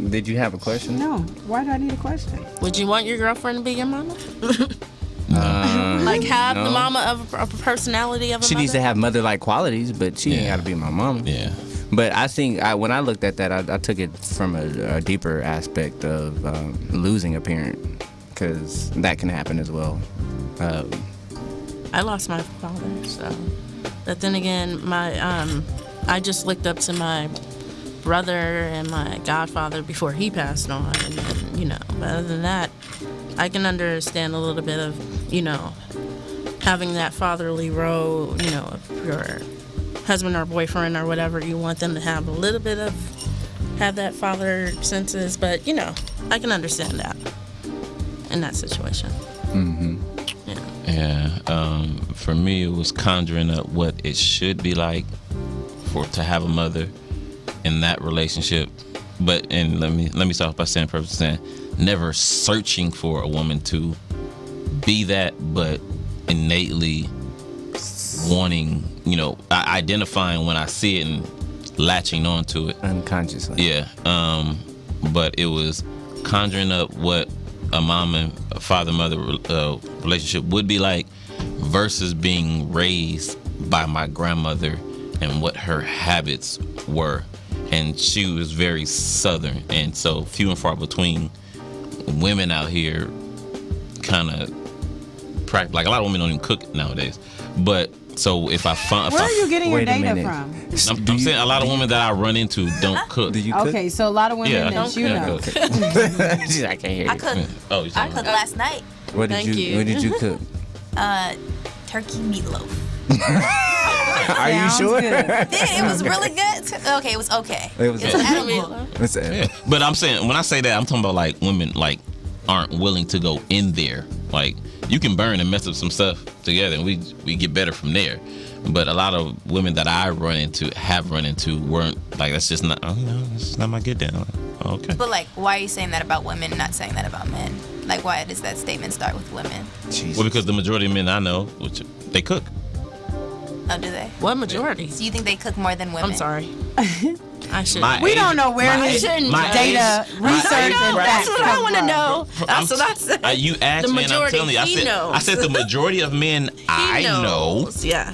Did you have a question? No, why do I need a question? Would you want your girlfriend to be your mama? Uh, Like have no. the mama of a personality of a She mother? needs to have mother-like qualities, but she ain't Yeah. got to be my mama. Yeah. But I think when I looked at that, I took it from a deeper aspect of losing a parent, because that can happen as well. I lost my father, so. But then again, I just looked up to my brother and my godfather before he passed on, and then, but other than that, I can understand a little bit of, having that fatherly role, of your husband or boyfriend or whatever, you want them to have a little bit of, have that father senses, but, I can understand that in that situation. Mm-hmm. Yeah. Yeah. For me, it was conjuring up what it should be like to have a mother in that relationship. But and let me start by saying, never searching for a woman to be that, but innately wanting, identifying when I see it and latching onto it unconsciously. Yeah. But it was conjuring up what a mom and a father-mother relationship would be like versus being raised by my grandmother and what her habits were. And she was very Southern, and so few and far between women out here kind of practice. Like a lot of women don't even cook nowadays. But so if I find, where are you getting your data from? I'm saying a lot of women that I run into don't cook. Do you cook? Okay, so a lot of women that you know. I can't hear you. I cooked. Oh, I cooked last night. What did you cook? Turkey meatloaf. Are you sure? It was really good. Okay, it was okay. It was edible. Yeah. But I'm saying, when I say that, I'm talking about like women like aren't willing to go in there. Like you can burn and mess up some stuff together, and we get better from there. But a lot of women that I have run into weren't like, that's just not. Oh no, it's not my get down. Like, oh, okay. But like, why are you saying that about women, not saying that about men? Like, why does that statement start with women? Jesus. Well, because the majority of men I know, they cook. Oh, do they? What majority? So you think they cook more than women? I'm sorry. I shouldn't. We don't know where his data, research, and That's facts what I come want to from. know. That's what I said. You asked The me, and I'm majority, telling you, he knows. I said the majority of men I know. Yeah.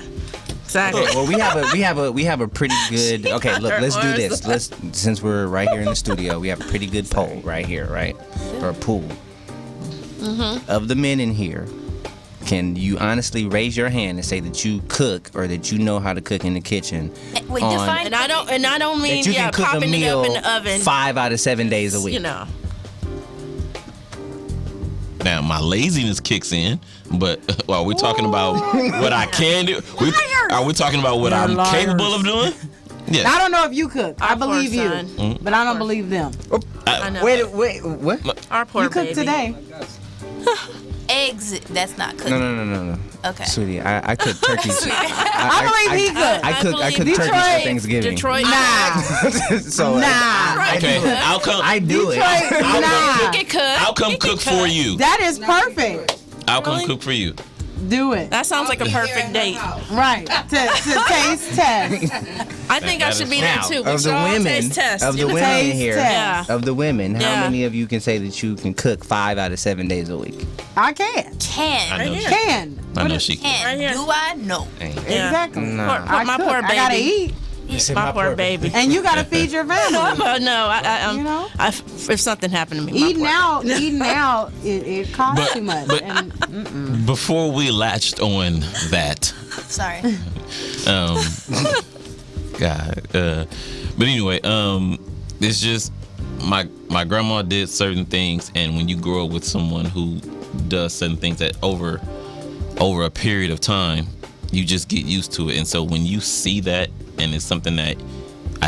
Exactly. Well, we have a pretty good. Okay, look, let's do this. Since we're right here in the studio, we have a pretty good poll right here, right? Or a pool. Of the men in here, can you honestly raise your hand and say that you cook or that you know how to cook in the kitchen? Wait, define. And I don't mean That you can cook a popping it up meal in the oven. 5 out of 7 days a week. You know. Now my laziness kicks in, but while we're talking about what I can do, are we talking about what I'm capable of doing? Yes. I don't know if you cook. I Our believe poor you, son. but I don't believe them. I know. Wait, what? Our poor You cooked baby. today. Eggs, that's not cooking. No. Okay. Sweetie, I cook turkeys. I believe he cooked. I cook believe turkeys for Detroit. Thanksgiving. Detroit. So Nah. Okay, I'll come. I do it. Nah. Get cooked. I'll come cook for you. That is perfect. I'll come cook for you. Do it. That sounds like a perfect date. Right. To taste test. I think I should be there Now, too. of the women, test. of the women Taste here, test. Yeah. of the women, how Yeah. many of you can say that you can cook 5 out of 7 days a week? I can. Can. I know she. Can. I know she. Can. Right here. Do I? No. Yeah. Exactly. Nah. Poor, my cook. poor baby. I gotta eat, My poor baby. and you gotta feed your family. But no, You know? if something happened to me, Eating out, it costs But- too much. but- And Before we latched on that, Sorry. God. But anyway, it's just my grandma did certain things, and when you grow up with someone who does certain things that over a period of time, you just get used to it. And so when you see that, and it's something that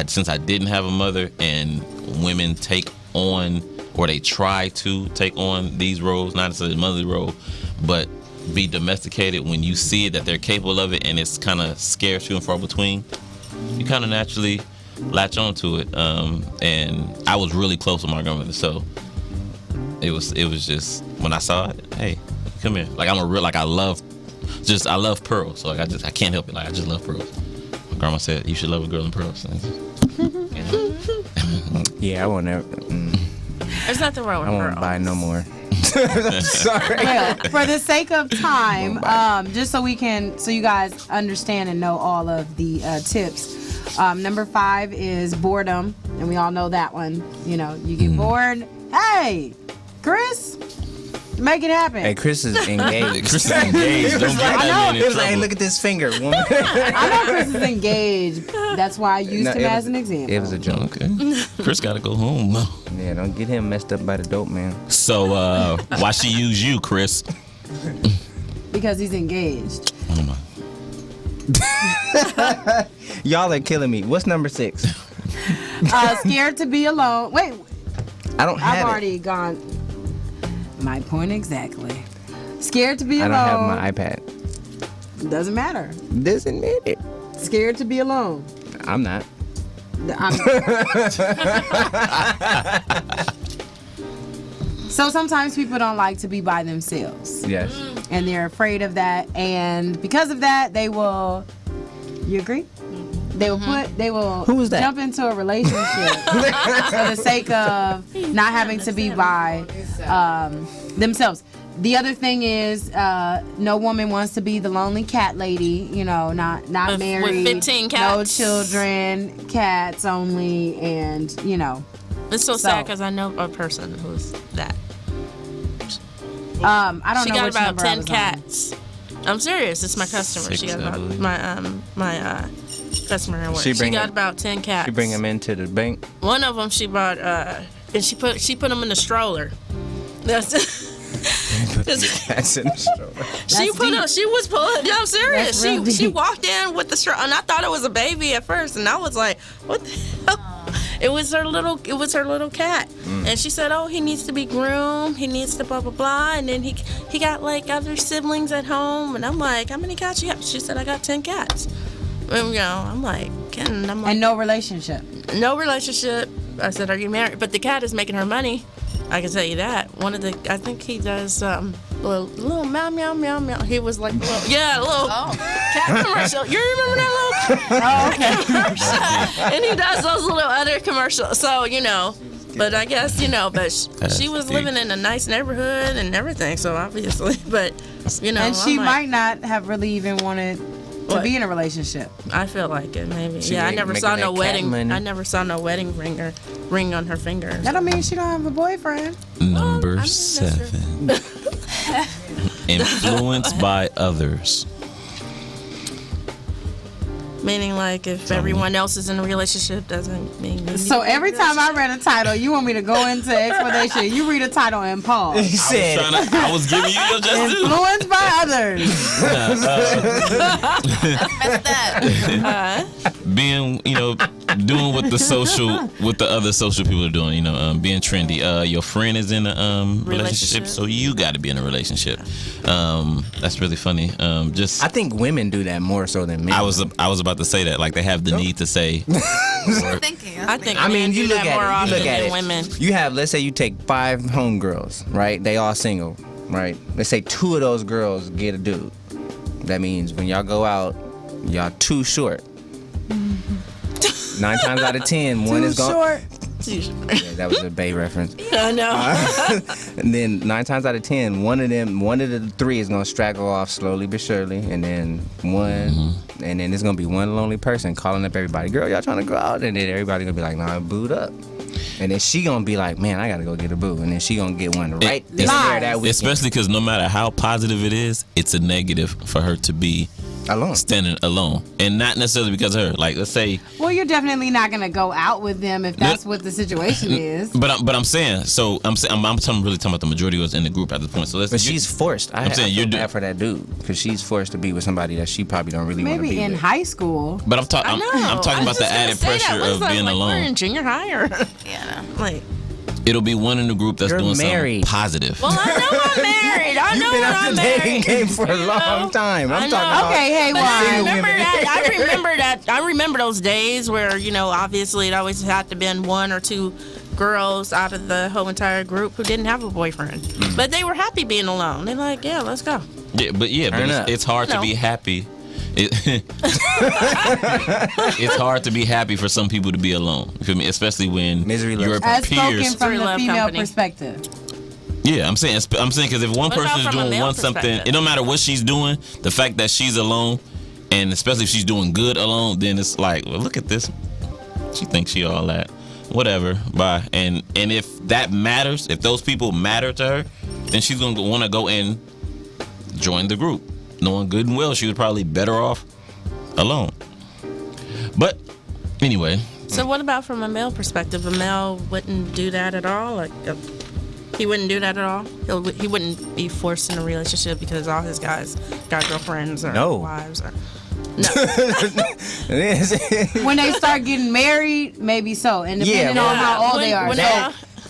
since I didn't have a mother, and women take on, or they try to take on these roles, not necessarily the motherly role, but be domesticated, when you see that they're capable of it, and it's kind of scarce, few and far between, you kind of naturally latch onto it. And I was really close with my grandmother, so it was just, when I saw it, hey, come here. Like I love pearls. So like I can't help it. Like I just love pearls. My grandma said you should love a girl in pearls. Yeah, I won't ever. there's nothing wrong with I her. won't buy no more. Sorry. well, for the sake of time, just so you guys understand and know all of the tips. Number 5 is boredom, and we all know that one. You know, you get bored. Hey, Chris, make it happen. Hey, Chris is engaged. Chris is engaged. Don't get that man in He was like, hey, trouble. look at this finger, woman. I know Chris is engaged. That's why I used No, him as an example. It was a joke. Okay. Chris got to go home. No. Yeah, don't get him messed up by the dope man. So why she use you, Chris? Because he's engaged. Oh my. Y'all are killing me. What's number 6? Scared to be alone. Wait, I don't have I've it. already gone. My point exactly. Scared to be I alone. don't have my iPad. Doesn't matter. Doesn't mean it. Scared to be alone. I'm not. So sometimes people don't like to be by themselves. Yes. And they're afraid of that. And because of that, they will. You agree? They will Who is that? jump into a relationship for the sake of not having to be by themselves. The other thing is, no woman wants to be the lonely cat lady. You know, not married, 15 no cats. children, cats only, and you know. It's so sad because I know a person who's that. I don't She know got which about number I 10 was on. cats. I'm serious. It's my customer. Six, She got I about believe. my customer at work. She She bring got it- about 10 cats. You bring them into the bank. One of them she bought, and she put them in the stroller. That's. Cats in the stroller. She was pulling. Yeah, I'm serious. That's real She deep. walked in with the stroller, and I thought it was a baby at first, and I was like, "What the hell?" It was her little cat, and she said, "Oh, he needs to be groomed. He needs to blah blah blah." And then he got like other siblings at home, and I'm like, "How many cats you have?" She said, "I got 10 cats." And, you know, I'm like, And no relationship. no relationship. I said, "Are you married?" But the cat is making her money. I can tell you that. I think he does little meow meow meow meow. He was like, little cat commercial. You remember that little commercial? And he does those little other commercials. So you know, but I guess you know, but she was deep. living in a nice neighborhood and everything. So obviously, but you know, And she I'm might not have really even wanted to What? be in a relationship. I feel like it maybe. She Yeah, I ain't never making saw that no cat wedding. money. I never saw no wedding ring on her finger. That don't mean she don't have a boyfriend. Number that's 7. Influenced by others. Meaning, like, if everyone else is in a relationship, doesn't mean you So need to every be time I read a title, you want me to go into explanation. You read a title and pause. He said, I was giving you your just due. Influenced by others. That's that. Being, you know, doing what the other social people are doing, you know, being trendy. Your friend is in a relationship, so you got to be in a relationship. That's really funny. I think women do that more so than men. I was about to say that, like they have the need to say. Thinking. I think I mean, men you do look that more at it. often You look at than it. women. You have, let's say, you take 5 homegirls, right? They all single, right? Let's say 2 of those girls get a dude. That means when y'all go out, y'all too short. 9 times out of 10, one is gone. Short. Yeah, that was a Bay reference. I know. And then 9 times out of 10, one of the 3 is gonna straggle off slowly but surely, and then and then there's gonna be one lonely person calling up everybody, girl, y'all trying to go out, and then everybody gonna be like, nah, booed up. And then she gonna be like, man, I gotta go get a boo, and then she gonna get one right there that weekend. Especially because no matter how positive it is, it's a negative for her to be alone, standing alone, and not necessarily because of her. Like, let's say. Well, you're definitely not gonna go out with them if that's what the situation is. But I'm saying, so I'm really talking about the majority was in the group at this point. So let's. But she's forced. I'm saying I you're feel bad for that dude because she's forced to be with somebody that she probably don't really want to Maybe be in with. high school. But I'm talking about the added pressure of being We're alone. in junior high or Yeah. like. It'll be one in the group that's You're doing married. something positive. Well, I know I'm married. I know You've been out I'm the dating married. game for a You long know? time. I I'm know. talking about. Okay, hey, But I why? remember that. I remember those days where, you know, obviously it always had to been 1 or 2 girls out of the whole entire group who didn't have a boyfriend. But they were happy being alone. They're like, yeah, let's go. Yeah, but Turn up. it's hard to No. be happy. It's hard to be happy for some people to be alone. You feel me? Especially when Misery your loves As spoken peers. from the Love female company. perspective. Yeah, I'm saying because if one What person about is from a doing male something, perspective? it don't matter what she's doing. The fact that she's alone, and especially if she's doing good alone, then it's like, well, look at this. She thinks she all that. Whatever. Bye. And if that matters, if those people matter to her, then she's gonna want to go and join the group, knowing good and well she was probably better off alone. But anyway, So what about from a male perspective? A male wouldn't do that at all? Like, he wouldn't do that at all? He wouldn't be forced in a relationship because all his guys got girlfriends or No. wives or... No. When they start getting married, maybe so. And depending well, on how old they are. When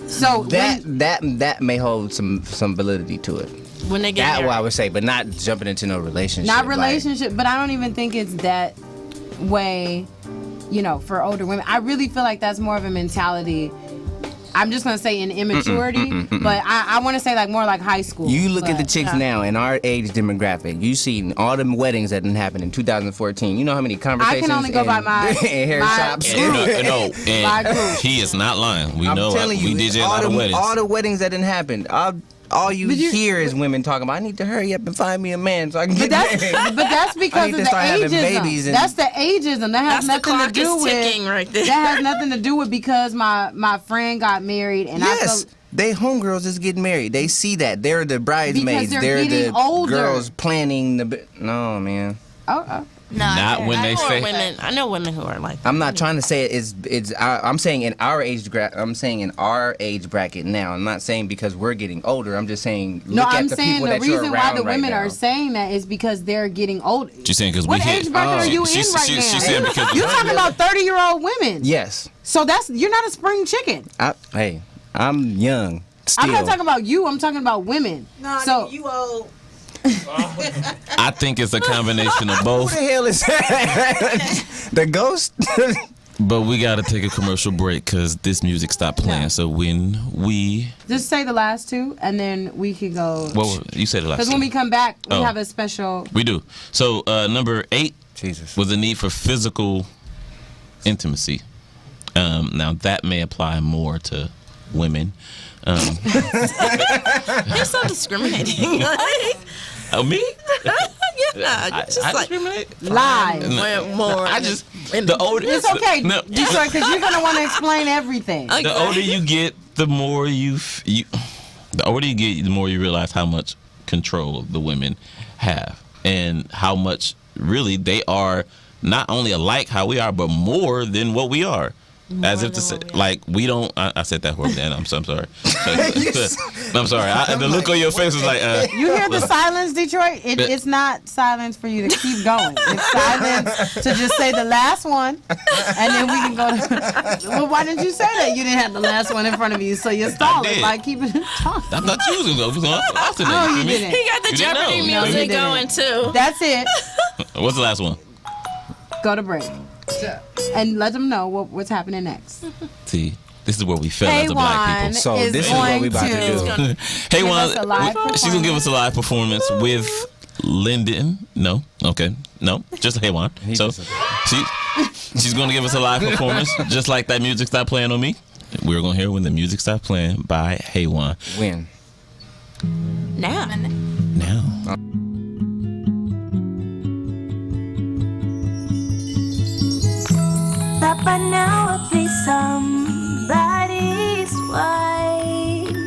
So that may hold some validity to it. when they get That married. what I would say, but not jumping into no relationship. Not like- relationship, but I don't even think it's that way, for older women. I really feel like that's more of a mentality. I'm just gonna say in immaturity, but I want to say like more like high school. You look at the but- chicks now in our age demographic. You seen all the weddings that didn't happen in 2014. You know how many conversations? only go by my- in hair my shops. group. No, My group. and he is not lying. We I'm know telling you, we did a all lot of the, weddings. all the weddings that didn't happen. All you But you- hear is women talking about, I need to hurry up and find me a man so I can But get that's married. but that's I because need of to the start having ageism. babies and- That's the ageism. That has That's the nothing to clock do is with ticking right there. That has nothing to do with because my friend got married and I Yes, felt they homegirls is getting married. They see that. They're the bridesmaids. Because They're they're the getting older. girls planning the. No, man. oh. No, Not when I they know say. women. I know women who are like. I'm not trying to say it's. I'm saying in our age. I'm saying in our age bracket now. I'm not saying because we're getting older. I'm just saying. No, Look I'm at the saying people the that you're reason why around the right women now. are saying that is because they're getting older. She's saying because we What hit. age bracket are you in She's right now? saying because You're talking about 30-year-old women. Yes. So you're not a spring chicken. Hey, I'm young. Still. I'm not talking about you. I'm talking about women. No, so you old. I think it's a combination of both. Who the hell is that? The ghost? But we got to take a commercial break because this music stopped playing. So when we, just say the last two, and then we can go. well, you said it last. Because when we come back, we Oh. have a special. We do. So number 8 Jesus. was the need for physical intimacy. Now that may apply more to women. You're so discriminating. Oh, me? Yeah, just I like discriminate? Live. more. I just the older It's okay, No, Detroit, because you're gonna want to explain everything. the older you get, the more you the older you get, the more you realize how much control the women have and how much really they are not only alike how we are, but more than what we are. As if to say, like, we don't. I said that horribly, and I'm sorry. I'm sorry. The look on your face was like, You hear the silence, Detroit? It's not silence for you to keep going. It's silence to just say the last one, and then we can go. Well, why didn't you say that? You didn't have the last one in front of you, so you're stalling. did. Like, keep it talking. I thought you was gonna go. Austin, No, you feel me? didn't. He got the You didn't Jeopardy know. No, you music didn't. going too. That's it. What's the last one? Go to break. And let them know what's happening next. See, this is where we fell as a black K1 people. So is this is what going we about to do. Hey, Give Juan, us a live she's gonna give us a live performance with Lyndon. No, okay, no, just Hey Juan. So she's gonna give us a live performance, just like that music stopped playing on me. We're gonna hear when the music stopped playing by Hey Juan. When? Now. Now. Thought by now I'd be somebody's wife.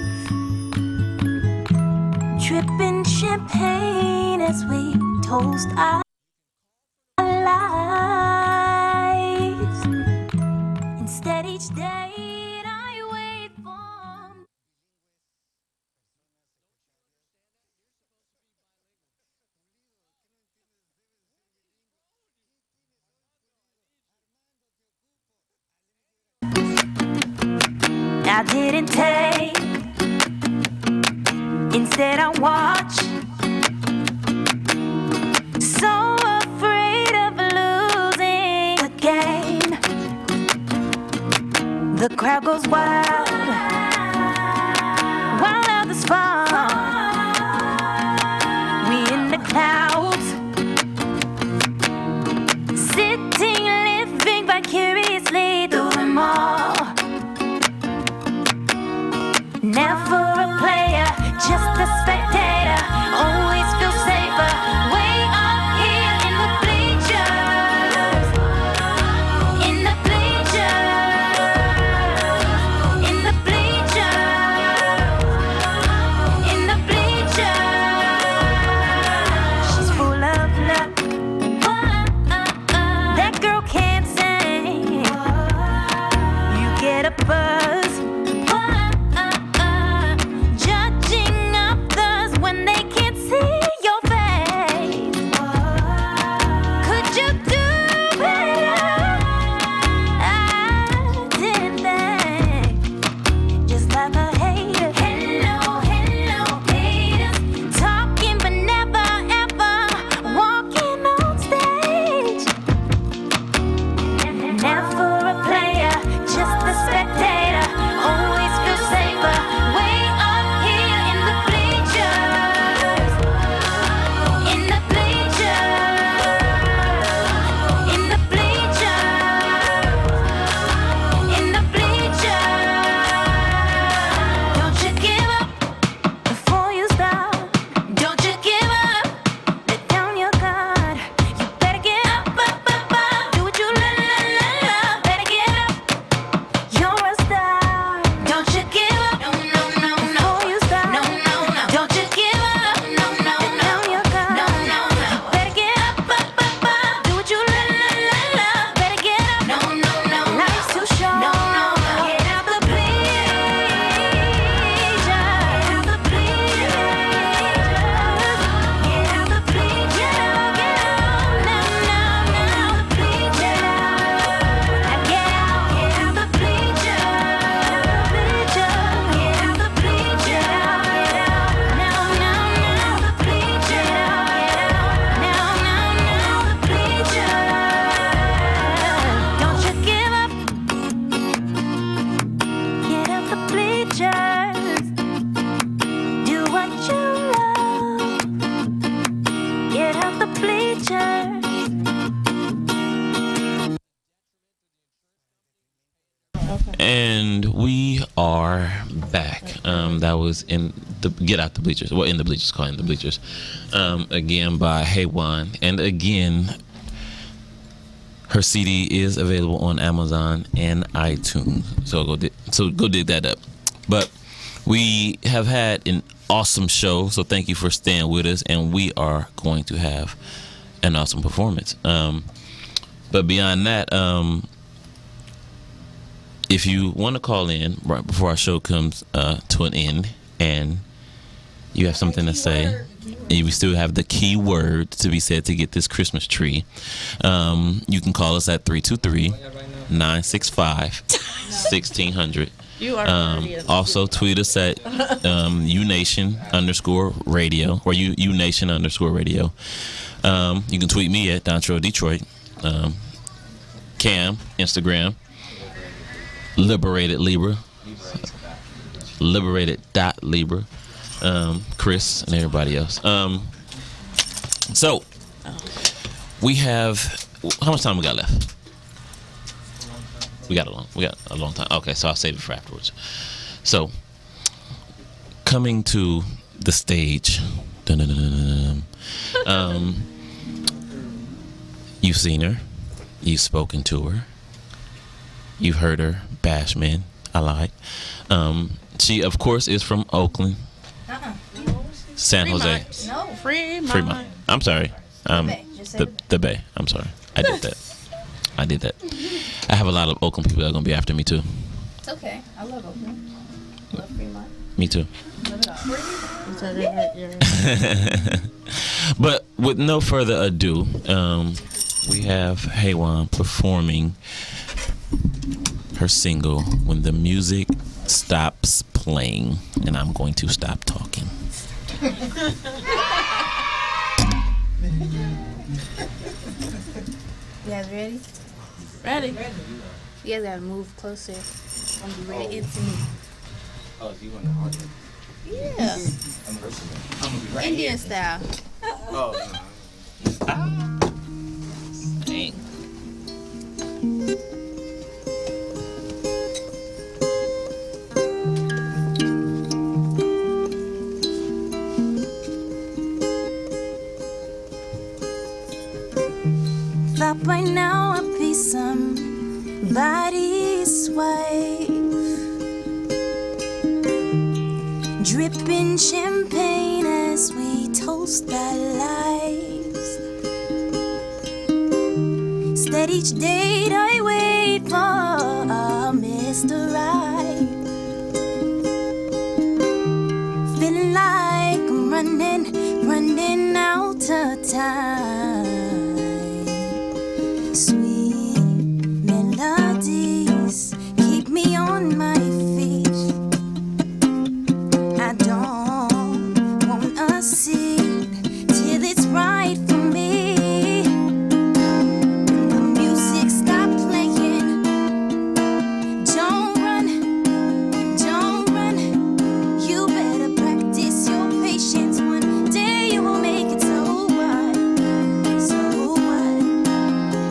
Dripping champagne as we toast our lives. Instead, each day I wait for. I didn't take. Instead, I watch. So afraid of losing the game. The crowd goes wild. While others fall. We in the clouds. Sitting, living vicariously through them all. Never a player, just a spectator. Always feel safer, way up here in the bleachers. In the bleachers. In are back. That was in the Get Out the Bleachers. Well, in the Bleachers, called In the Bleachers. Again by Haywan. And again, her CD is available on Amazon and iTunes. So go dig that up. But we have had an awesome show. So thank you for staying with us. And we are going to have an awesome performance. But beyond that, if you want to call in right before our show comes to an end and you have something to say, and we still have the key word to be said to get this Christmas tree, you can call us at 323-965-1600. You are also tweet us at UNation_radio or UNation_radio. You can tweet me at Dontrell Detroit. Cam, Instagram, Liberated Libra, Liberated.Libra, Chris, and everybody else. So, we have, how much time we got left? We got a long time. Okay, so I'll save it for afterwards. So, coming to the stage. You've seen her. You've spoken to her. You've heard her bash men alike. She, of course, is from Oakland, San Jose. No. Fremont. I'm sorry. The Bay. I'm sorry. I did that. I have a lot of Oakland people that are going to be after me, too. It's okay. I love Oakland. Love Fremont. Me, too. Love it all. But with no further ado, we have Haywan performing her single, When the Music Stops Playing, and I'm going to stop talking. You guys ready? Ready. You guys gotta move closer. I'm gonna be really intimate. Oh, you want the audience? Yeah. I'm listening. Indian style. Oh, Dang. Thought by now I'd be somebody's wife, dripping champagne as we toast our lives. Instead each date I wait for Mr. Right, feeling like I'm running out of time. Sweet melodies keep me on my feet. I don't want a seat till it's right for me. When the music stops playing, don't run. You better practice your patience. One day you will make it. So what?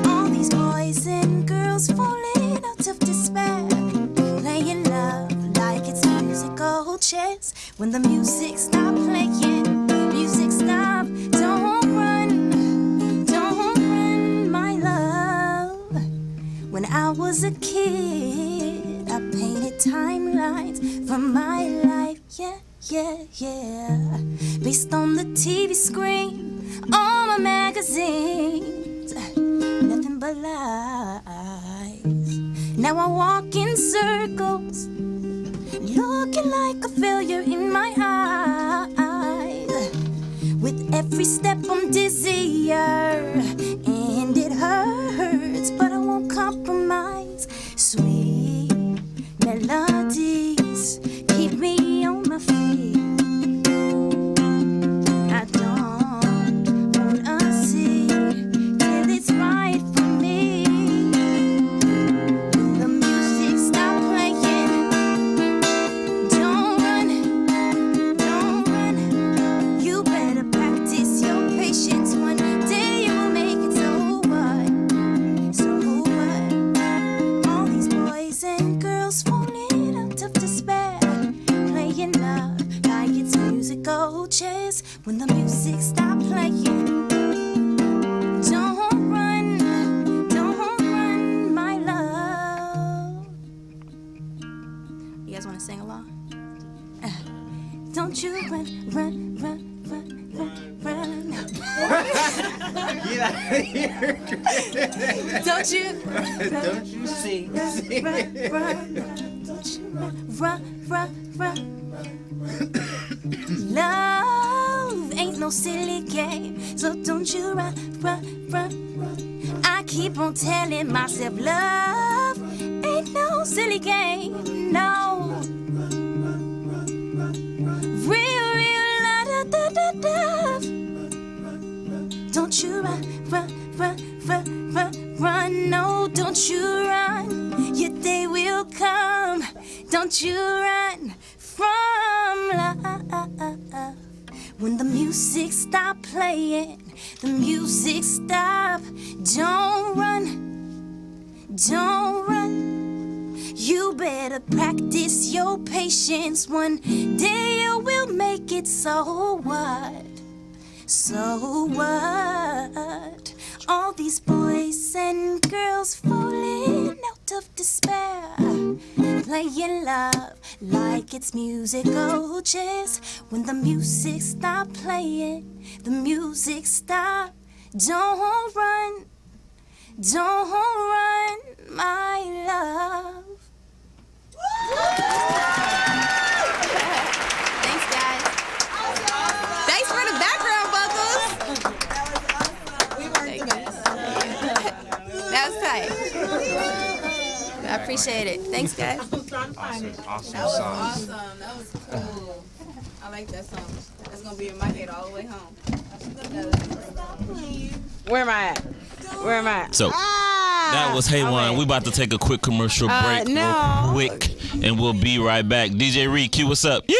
All these boys and girls falling out of despair, playing love like it's musical chairs. When the music stop playing, music stop. Don't run, my love. When I was a kid, I painted timelines for my life, yeah. Based on the TV screen, all my magazines, nothing but lies. Now I walk in circles, looking like a failure in my eyes. With every step I'm dizzier, and it hurts, but I won't compromise. Sweet melodies keep me on my feet. I don't wanna see till it's right for me. When the music stop playing, don't run. You better practice your patience. One day you will make Don't you? Don't you see? Run. Love ain't no silly game, so don't you run. I keep on telling myself love ain't no silly game, no. Real love. Don't you run, no, don't you run. Your day will come. Don't you run from love. When the music stop playing, the music stop. Don't run. You better practice your patience. One day you will make it. So what? All these boys and girls falling out of despair, playing love like it's musical chairs. When the music stop playing, the music stop. Don't run, my love. Thanks, guys. Thanks for the background vocals. That was tight. I appreciate it. Thanks, guys. Awesome That was song. awesome. That was cool. I like that song. That's gonna be in my head all the way home. Where am I at? So that was Hey One. We about to take a quick commercial break real quick, and we'll be right back. DJ Reed, Q, what's up? Yeah.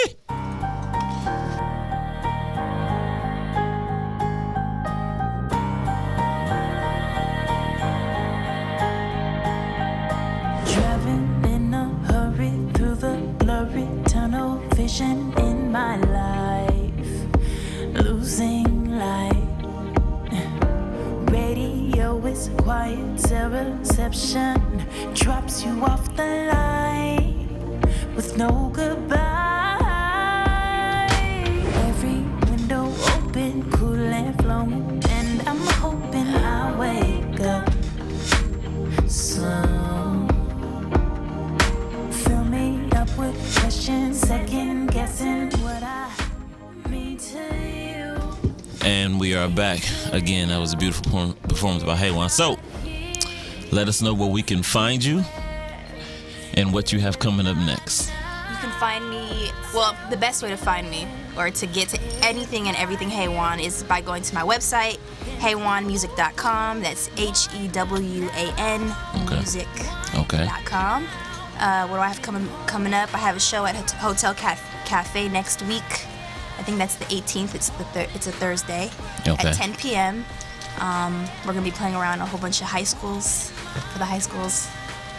Driving in a hurry through the blurry tunnel vision in my life, losing light. Radio is quiet, zero reception, drops you off the line with no goodbye. Every window open, cool and flowing, and I'm hoping I wake up soon. Fill me up with questions, second guessing what I mean to you. And we are back again. That was a beautiful performance by Hey One. So let us know where we can find you and what you have coming up next. You can find me, well, the best way to find me or to get to anything and everything Hey One is by going to my website, heywanmusic.com. That's HEWAN music.com. What do I have coming up? I have a show at Hotel Cafe next week. I think that's the 18th. It's a Thursday at 10 p.m. We're going to be playing around a whole bunch of high schools, for the high schools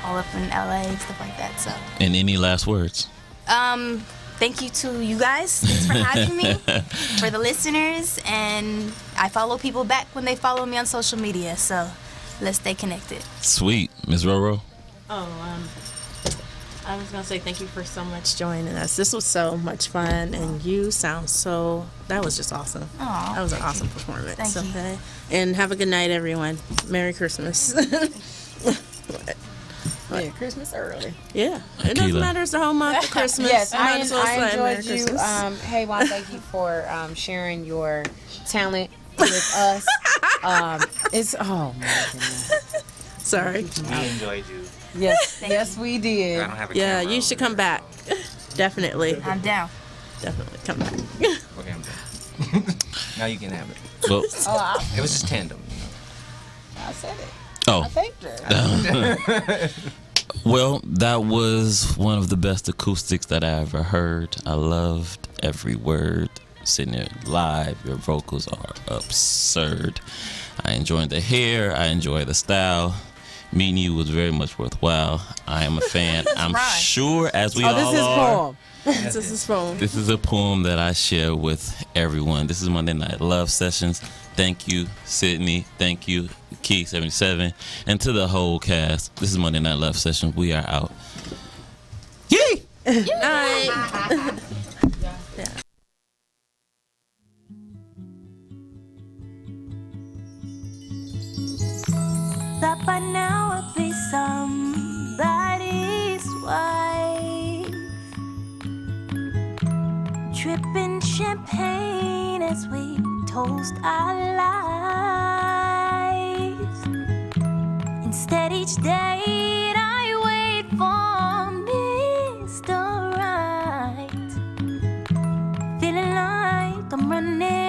all up in LA and stuff like that. So. And any last words? Thank you to you guys. Thanks for having me. For the listeners, and I follow people back when they follow me on social media. So let's stay connected. Sweet. Ms. Roro? I was gonna say thank you for so much joining us. This was so much fun, and you sound that was just awesome. Aw, that was an awesome performance. Thank you. Okay. And have a good night, everyone. Merry Christmas. Yeah, Christmas early. Yeah, it doesn't matter. It's the whole month of Christmas. Yes, You might as well say Merry enjoyed you. Christmas. Hey, Juan, thank you for sharing your talent with us. It's oh my goodness. Sorry. We enjoyed you. Yes, we did. I don't have a Yeah, camera you over should there. come back. Definitely. I'm down. Definitely come back. Okay, I'm done. Now you can have it. Well, It was just tandem. I said it. oh. I thanked her. Well, that was one of the best acoustics that I ever heard. I loved every word. Sitting there live, your vocals are absurd. I enjoyed the hair. I enjoyed the style. Meeting you was very much worthwhile. I am a fan. I'm sure, as we all this is are. poem. This is phone. This is a poem that I share with everyone. This is Monday Night Love Sessions. Thank you, Sydney. Thank you, Key77. And to the whole cast, this is Monday Night Love Sessions. We are out. Yay! Night. By now I'll be somebody's wife. Dripping champagne as we toast our lives. Instead each day I wait for Mr. Right. Feeling like I'm running